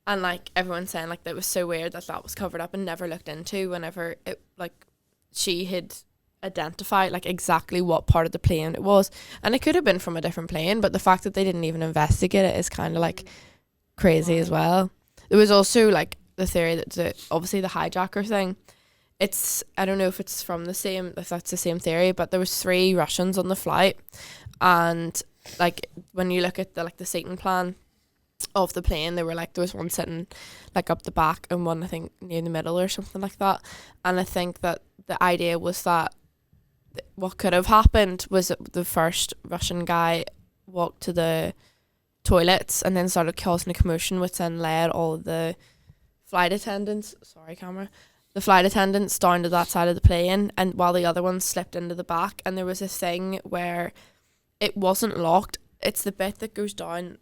And like everyone's saying like that was so weird that was covered up and never looked into, whenever it like she had identified like exactly what part of the plane it was, and it could have been from a different plane, but the fact that they didn't even investigate it is kind of like crazy as well. There was also like the theory that obviously the hijacker thing, I don't know if it's if that's the same theory, but there was 3 Russians on the flight, and like when you look at the seating plan of the plane, there was one sitting like up the back and one I think near the middle or something like that. And I think that the idea was that what could have happened was that the first Russian guy walked to the toilets and then started causing a commotion, which then led all of the flight attendants down to that side of the plane, and while the other ones slipped into the back. And there was a thing where it wasn't locked. It's the bit that goes down,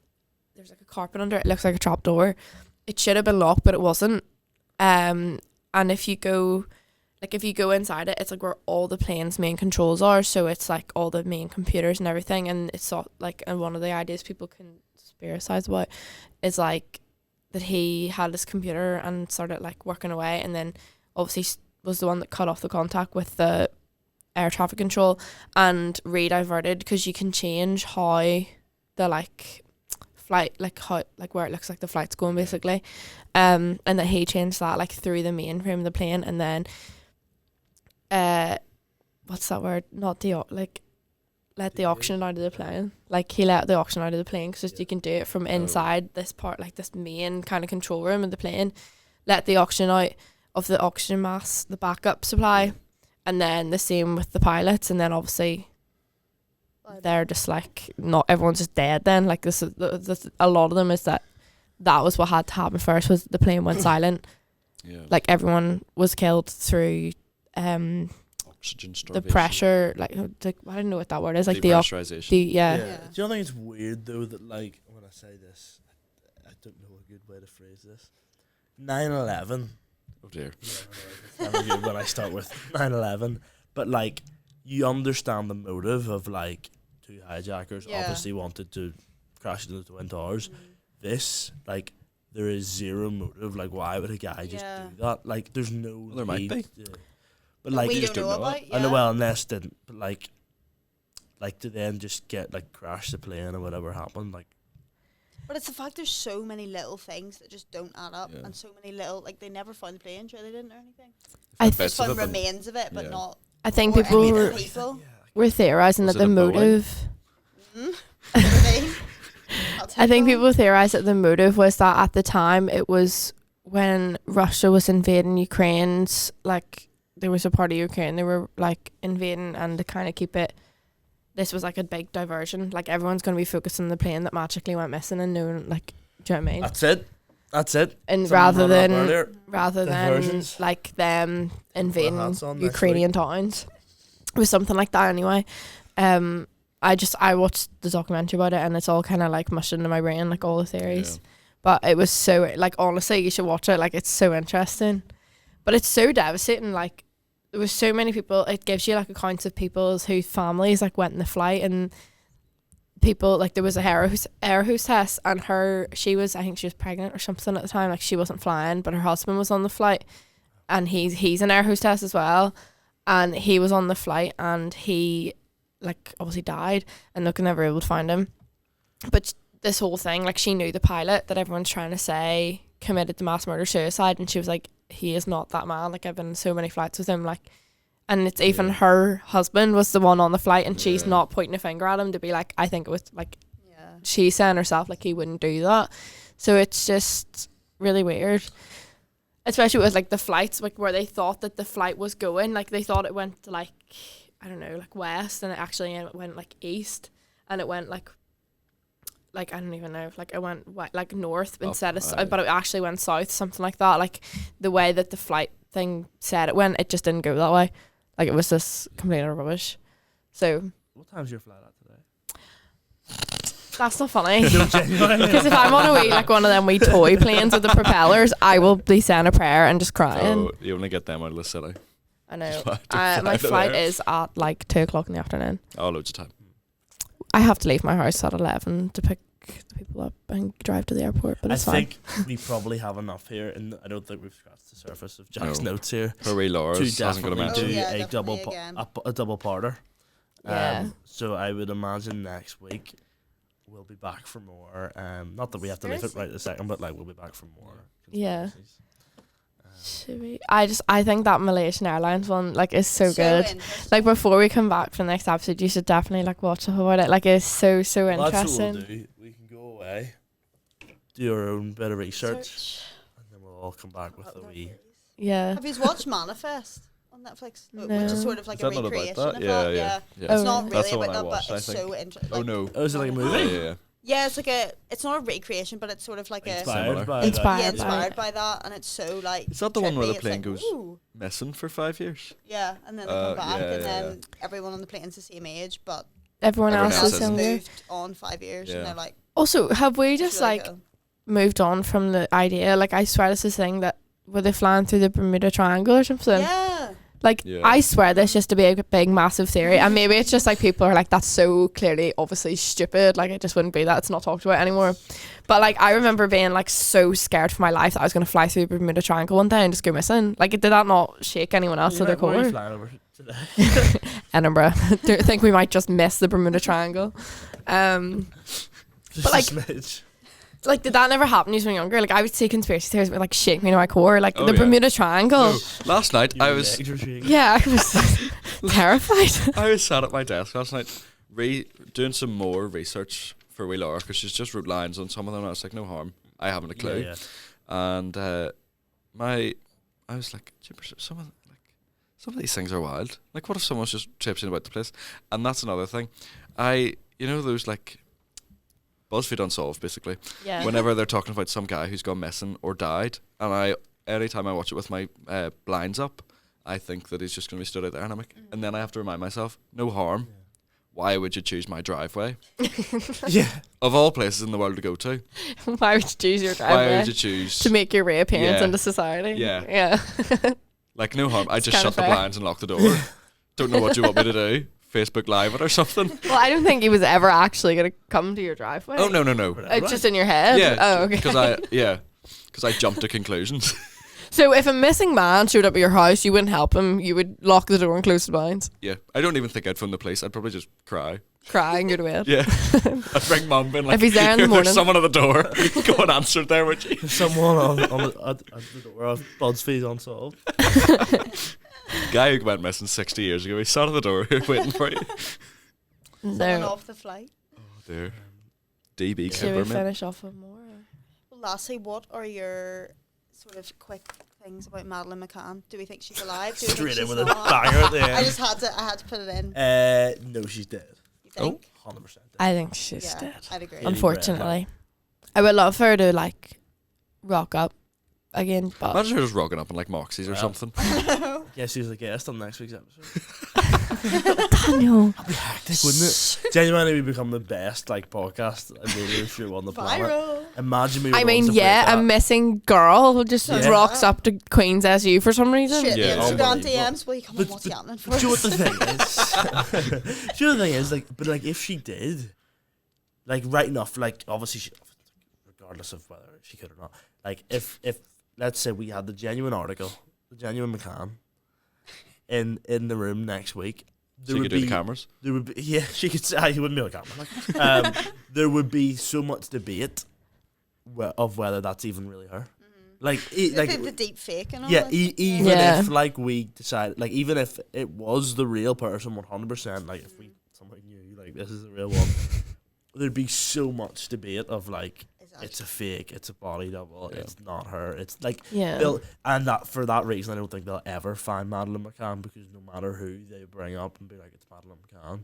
there's like a carpet under it, looks like a trap door. It should have been locked, but it wasn't. And if you go inside it, it's like where all the plane's main controls are, so it's like all the main computers and everything. And it's all like, and one of the ideas people can conspiracize about is like that he had his computer and started like working away, and then obviously was the one that cut off the contact with the air traffic control and rediverted, because you can change how the like flight, like how, like where it looks like the flight's going basically, and that he changed that like through the mainframe of the plane, and then what's that word, let the oxygen out of the plane. Like, he let the oxygen out of the plane because you can do it from inside this part, like this main kind of control room of the plane. Let the oxygen out of the oxygen mask, the backup supply, and then the same with the pilots. And then obviously they're just like, not everyone's just dead then. Like, this a lot of them is that was what had to happen first, was the plane went silent. Yeah. Like, everyone was killed through oxygen starvation. The pressure, like I don't know what that word is, like depressurization. Do you know think it's weird though that, like, when I say this, I don't know a good way to phrase this. 9/11. Oh dear. It's never good when I start with 9/11, but like, you understand the motive of like 2 hijackers obviously wanted to crash into the Twin Towers. This, like, there is zero motive. Like, why would a guy just do that? Like, there's no. Well, there might be. But like, we you just don't know know about, it. I know, well, Ness didn't. But like to then just get like crash the plane or whatever happened. Like, But it's the fact there's so many little things that just don't add up, Yeah. and so many little, like, they never found the plane, sure they didn't or anything. I Bits Just of found it, but- remains of it, but yeah. not. I think or people any were, of the people. were theorizing Was that it the a Boeing? motive. Really? I'll I take think that. people theorized that the motive was that at the time it was when Russia was invading Ukraine's, like, there was a part of Ukraine they were like invading, and to kind of keep it, this was like a big diversion. Like, everyone's going to be focused on the plane that magically went missing, and no one, like, do you know what I mean? That's it. And Someone rather brought it up than earlier. rather than like them invading hats on next Ukrainian towns, it was something like that anyway. I watched the documentary about it, and it's all kind of like mushed into my brain, like all the theories. Yeah. But it was so, like, honestly, you should watch it. Like, it's so interesting, but it's so devastating. Like, there was so many people. It gives you like accounts of people's whose families like went in the flight, and people, like, there was a air hostess, and she was, I think she was pregnant or something at the time. Like, she wasn't flying, but her husband was on the flight, and he's an air hostess as well, and he was on the flight, and he, like, obviously died, and look, never able to find him. But this whole thing, like, she knew the pilot that everyone's trying to say committed the mass murder suicide, and she was like, he is not that man. Like, I've been on so many flights with him, like, and it's even her husband was the one on the flight, and she's Yeah. not pointing a finger at him to be like, I think it was like, Yeah. she's saying herself like he wouldn't do that. So it's just really weird, especially with like the flights, like where they thought that the flight was going, like they thought it went to, like, I don't know, like west, and it actually went like east, and it went like I don't even know, like it went like north instead of aye. but it actually went south, something like that. Like, the way that the flight thing said it went, it just didn't go that way. Like, it was just complete utter rubbish. So What time's your flight at today? that's not funny. No, genuinely. Because if I'm on a wee, like one of them wee toy planes with the propellers, I will be saying a prayer and just crying. So you only get them out of the city. I know. Just have to fly My to flight there. is at like 2:00 in the afternoon. Oh, loads of time. I have to leave my house at 11 to pick the people up and drive to the airport, but I it's fine. think we probably have enough here, and I don't think we've scratched the surface of Jack's No. notes here. Her wee Laura's To hasn't got a definitely mention. do yeah, a double definitely again. a double parter. Yeah. So I would imagine next week we'll be back for more. Not that we have to leave it Conspiracy. right this second, but like we'll be back for more. Yeah. conspiracies. Should we? I think that Malaysian Airlines one, like, is so good. interesting. Like, before we come back for the next episode, you should definitely like watch up about it. Like, it's so Well, that's what interesting. we'll do. We can go away, do our own bit of research, and then we'll all come back with a wee. Yeah. Have you watched Manifest on Netflix? No. Which is sort of like Is a that not about recreation that? of Yeah, that. yeah. Yeah. Oh, It's not really That's the about one I that, watched, but I it's think. so interesting. Oh no. Oh, is it like a Yeah, movie? yeah, yeah. Yeah, it's not a recreation, but it's sort of like a Inspired by Inspired. yeah, that. inspired by that, and it's so like. Is that the one where the trippy, it's plane like, goes- ooh. Missing for 5 years. Yeah, and then they Uh, come back, yeah, and yeah, then everyone on the plane's the same age, but Everyone Everyone else else is isn't. younger. moved on 5 years, Yeah. and they're like, Also, have we it's just really like cool. moved on from the idea? Like, I swear this is a thing that were they flying through the Bermuda Triangle or something? Yeah. Like, Yeah. I swear this used to be a big, massive theory. And maybe it's just like people are like, that's so clearly, obviously stupid. Like, it just wouldn't be that. It's not talked about anymore. But like, I remember being like so scared for my life that I was going to fly through the Bermuda Triangle one day and just go missing. Like, did that not shake anyone else to their Where are you core? flying over today? Edinburgh. Do you think we might just miss the Bermuda Triangle? Just like- a smidge. Like, did that never happen when you were younger? Like, I would see conspiracy theories that would like shake me to my core. Like, Oh, the yeah. Bermuda Triangle. No, last night I Your was legs were shaking. Yeah, I was terrified. I was sat at my desk last night doing some more research for wee Laura because she's just wrote lines on some of them. And I was like, no harm. I haven't a clue. Yeah, And I was like, "Jeepers, some of these things are wild. Like, what if someone's just traipsing about the place?" And that's another thing. You know those like BuzzFeed Unsolved, basically. Yeah. Whenever they're talking about some guy who's gone missing or died, and anytime I watch it with my blinds up, I think that he's just going to be stood out there, and I'm like, and then I have to remind myself, no harm. Why would you choose my driveway? yeah. Of all places in the world to go to, Why would you choose your why driveway would you choose? to make your reappearance Yeah. into society? Yeah. Yeah. Like, no harm. I It's just kinda shut the fair. blinds and lock the door. Don't know what you want me to do. Facebook Live it or something. Well, I don't think he was ever actually going to come to your driveway. Oh no. It's just in your head? Yeah. Oh, okay. Because I jumped to conclusions. So if a missing man showed up at your house, you wouldn't help him. You would lock the door and close the blinds. Yeah. I don't even think I'd phone the police. I'd probably just cry. cry and go to bed. Yeah. I'd bring mum being like, If he's there in the "There's morning." someone at the door. Go and answer it there, would you? Someone at the door of BuzzFeed Unsolved. Guy who went missing 60 years ago, he's sat at the door waiting for you. Someone No. off the flight. Oh dear. DB Should we Cooper, man. finish off with more? Well, lastly, what are your sort of quick things about Madeleine McCann? Do we think she's alive? Do we think Straight in she's with a not? banger at the end. I had to put it in. No, she's dead. You think? 100% dead. I think she's Yeah, dead. I'd agree. Unfortunately. I would love her to like rock up again, but Imagine her just rocking up in like Moxies or Well. something. Yeah, she's a guest on next week's episode. Daniel. Hectic, wouldn't it? Genuinely, we become the best like podcast and radio show on the planet. Viral. Imagine we. I were mean, ones to break yeah, a that. missing girl who just Yeah. rocks up to Queen's SU for some reason. Straight Yeah. yeah. Instagram Unbelievable. DMs. Will you come on? What's happening for But do you know us? what the thing is? Do you know the thing is, like, but like, if she did, like, right enough, like, obviously, regardless of whether she could or not, like, if let's say we had the genuine article, the genuine McCann, in the room next week, So you could do the cameras. there would be, yeah, she could say, you wouldn't be on camera. Like, there would be so much debate of whether that's even really her. Like, The deep fake and all yeah, that. even Yeah. if like we decided, like even if it was the real person 100%, like if we somehow knew like this is the real one, there'd be so much debate of like Exactly. it's a fake, it's a body double, Yeah. it's not her. It's like Yeah. and that for that reason, I don't think they'll ever find Madeleine McCann because no matter who they bring up and be like it's Madeleine McCann,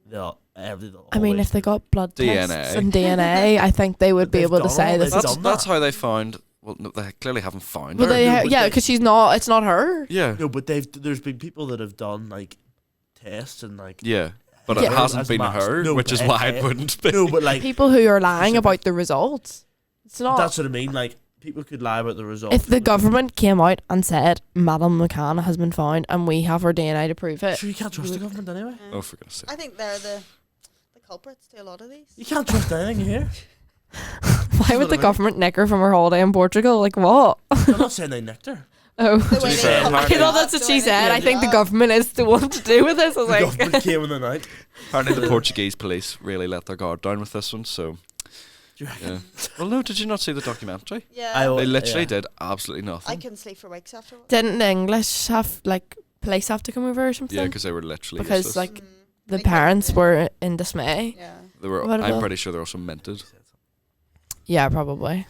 they'll I mean, always if they be- got blood DNA. tests and DNA, I think they would be They've able to done say all this. they've Is, done That's that. how they found. Well, no, they clearly haven't found but her. they, No, but yeah, they- because it's not her. Yeah. No, but there's been people that have done like tests and like Yeah. But Yeah. it hasn't As been mass- her, no, which is but- why it wouldn't be. no, but like People who are lying about the results. It's not. that's what I mean. Like people could lie about the results. If the but- government came out and said Madame McCann has been found and we have her DNA to prove it, Sure, you can't trust the government anyway. Yeah. Oh, for goodness sake. I think they're the culprits to a lot of these. You can't trust anything you hear. why would the government nick her from her holiday in Portugal? Like what? I'm not saying they nicked her. Oh. The way be they fair, cover I apparently- it thought up, that's what the she way they said. cover I it think the up. government is the one to do with this. I was The like, government came in the night. Apparently, the Portuguese police really let their guard down with this one. So, Do you reckon? yeah. Well, no, did you not see the documentary? Yeah. I will- They literally yeah. did absolutely I nothing. couldn't sleep for weeks afterwards. didn't the English have like police have to come over or something? Yeah, because they were literally Because, useless. like, Mm. the They parents couldn't- were in dismay. Yeah. They were. what I'm about- pretty sure they're also minted. Yeah, probably.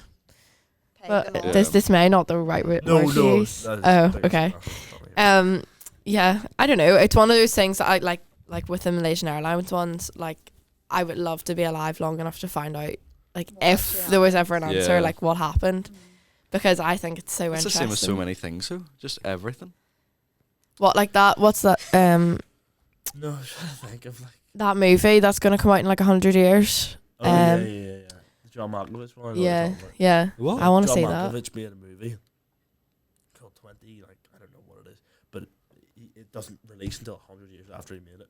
Paid But them all. this dismay not the right word No, to no. use. that is Oh, the biggest okay. stuff. Yeah. Yeah, I don't know. It's one of those things that I like with the Malaysian Airlines ones. Like, I would love to be alive long enough to find out, like, What if actually there was ever an answer, Yeah. like what happened, Mm. because I think it's so It's the interesting. same as so many things, though. Just everything. What like that? What's that? No, I'm trying to think of like. That movie that's gonna come out in like 100 years. Oh yeah, Um, yeah, yeah. The John Malkovich one. I know what Yeah, you're talking about. yeah. What? I want to John see that. Malkovich made a movie called 20. Like I don't know what it is, but it doesn't release until 100 years after he made it.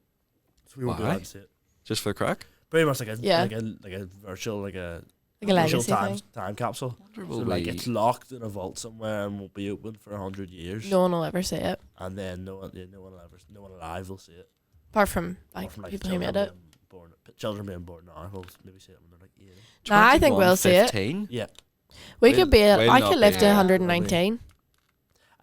So we won't be Why? allowed to see it. Just for the crack? Pretty much like a Yeah. like a virtual like a Like a virtual legacy time capsule. Wonder So will like we- it's locked in a vault somewhere and won't be open for 100 years. No one will ever see it, And then no one alive will see it. apart from like Apart from, people who made children it. being born- children being born now will maybe see it when they're like 80. Nah, I think we'll see it. 21:15? Yeah, We We'll- could be. we'll I not could live be. to Yeah. 119.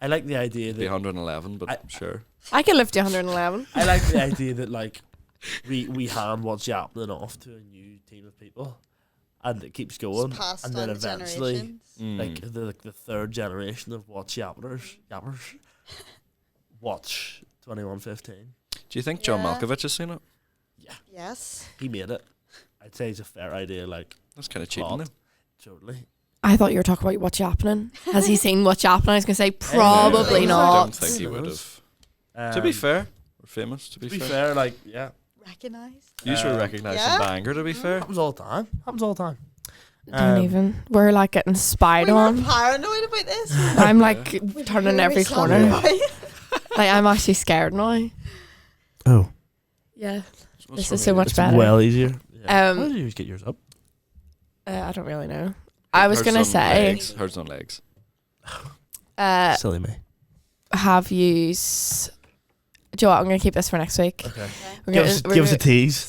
I like the idea It'd be that 111, but I- sure. I could live to 111. I like the idea that like we hand what's happening off to a new team of people, and it keeps going, It's passed and then on to eventually, generations. Mm. like the third generation of what's yappers watch 2115. Do you think John Yeah. Malkovich has seen it? Yes. He made it. I'd say it's a fair idea. Like That's kind of cheating. plot, though. totally. I thought you were talking about what's happening. Has he seen what's happening? I was gonna say probably I not. don't think he Who would knows? have. To be Um, fair, we're famous. To be, fair. like yeah, Recognised. You should Um, recognise yeah. some banger. To be fair, happens all the time. Happens all the time. Don't even. We're like getting spied We were on. paranoid about this. I'm like turning every corner. Right. Like I'm actually scared now. Oh, Yeah. What's This wrong is so with much you? better. well easier. Yeah. Um, How did you get yours up? I don't really know. I was Hers gonna on say, legs. Hers on legs. uh, Silly me. have you Do you know what? I'm gonna keep this for next week. Okay. We're Give us a tease.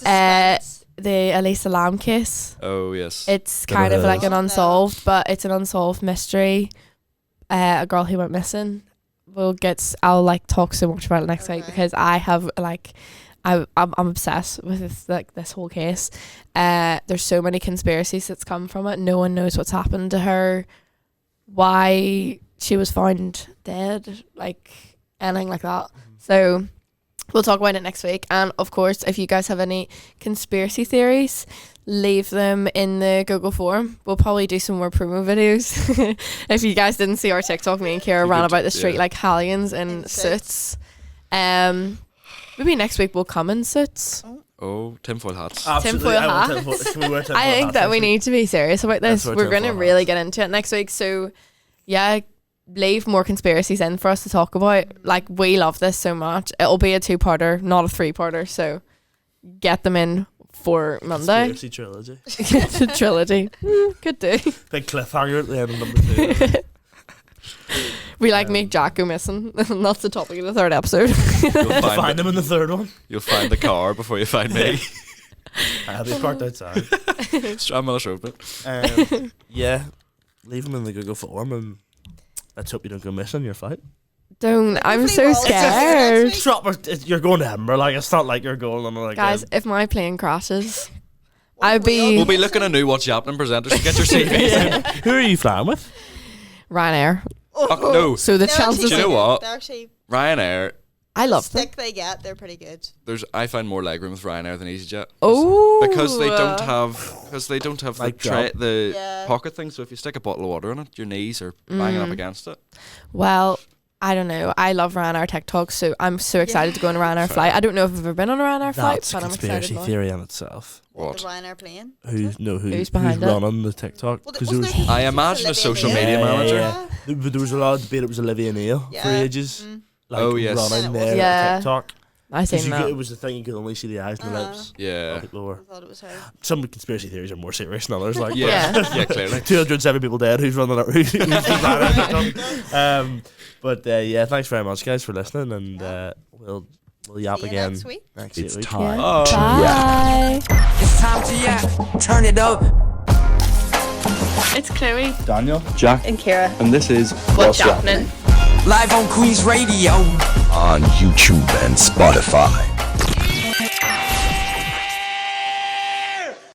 The Elisa Lam case. Oh yes. It's Don't kind know of who that like is. an unsolved, but it's an unsolved mystery. A girl who went missing. I'll like talk so much about it next week Okay. because I have like I'm obsessed with this whole case. There's so many conspiracies that's come from it. No one knows what's happened to her, why she was found dead, like anything like that. So we'll talk about it next week. And of course, if you guys have any conspiracy theories, leave them in the Google form. We'll probably do some more promo videos. If you guys didn't see our TikTok, me and Kira ran about the street like hallions in suits. Maybe next week we'll come in suits. Oh, tinfoil hats. Absolutely. Tinfoil I want hats. tinfoil- can we wear tinfoil I think hats that next we week? need to be serious about this. That's what We're going to tinfoil really hats. get into it next week. So, yeah, leave more conspiracies in for us to talk about. Like, we love this so much. It'll be a 2-parter, not a 3-parter. So, get them in for Monday. Conspiracy trilogy. It's a trilogy. Could do. Big cliffhanger at the end of number 2. We make Jack go missing. That's the topic of the 3rd episode. You'll Find find him in the 3rd one. You'll find the car before you find me. I'll be parked outside. Stranmiller showed it. Yeah, leave them in the Google form and let's hope you don't go missing your flight. Don't. I'm Hopefully so we'll all see you scared. next week. Drop you're going to Edinburgh, like it's not like you're going on like Guys, if my plane crashes, What I'd be We'll be looking at new What's Yappenin presenters to get your CVs. who are you flying with? Ryanair. Oh, no, So the They're chances. Do you know actually- what? They're actually Ryanair. I love them. stick they get. They're pretty good. I find more legroom with Ryanair than EasyJet. Oh, Because they don't have Like the Yeah. pocket thing. So if you stick a bottle of water in it, your knees are banging up against it. Well, I don't know. I love Ryanair TikTok, so I'm so excited to go on a Ryanair flight. I don't know if I've ever been on a Ryanair flight, That's a but I'm excited. conspiracy about it. theory in itself. What? The Ryanair plane. Who's behind it? running the TikTok? Well, 'Cause wasn't there there was- I heaps of imagine a Olivia social Neal? media manager. There was a lot of debate. It was Olivia Neal for Yeah. ages. Oh, yes. running And it there was- Yeah. at TikTok. I 'Cause seen that. it was the thing you could only see the eyes and the lips. Yeah. People were. I thought it was her. Some conspiracy theories are more serious than others. Like Yeah. Yeah. Yeah, clearly. 207 people dead. Who's running it? Who's running TikTok? But yeah, thanks very much, guys, for listening, and we'll yap See you again next week. next It's week. time Oh. to yap. Bye. It's time to yap. Turn it up. It's Chloe. Daniel, Jack, And Kira. and this is What's happening? Live on Queen's Radio. On YouTube and Spotify.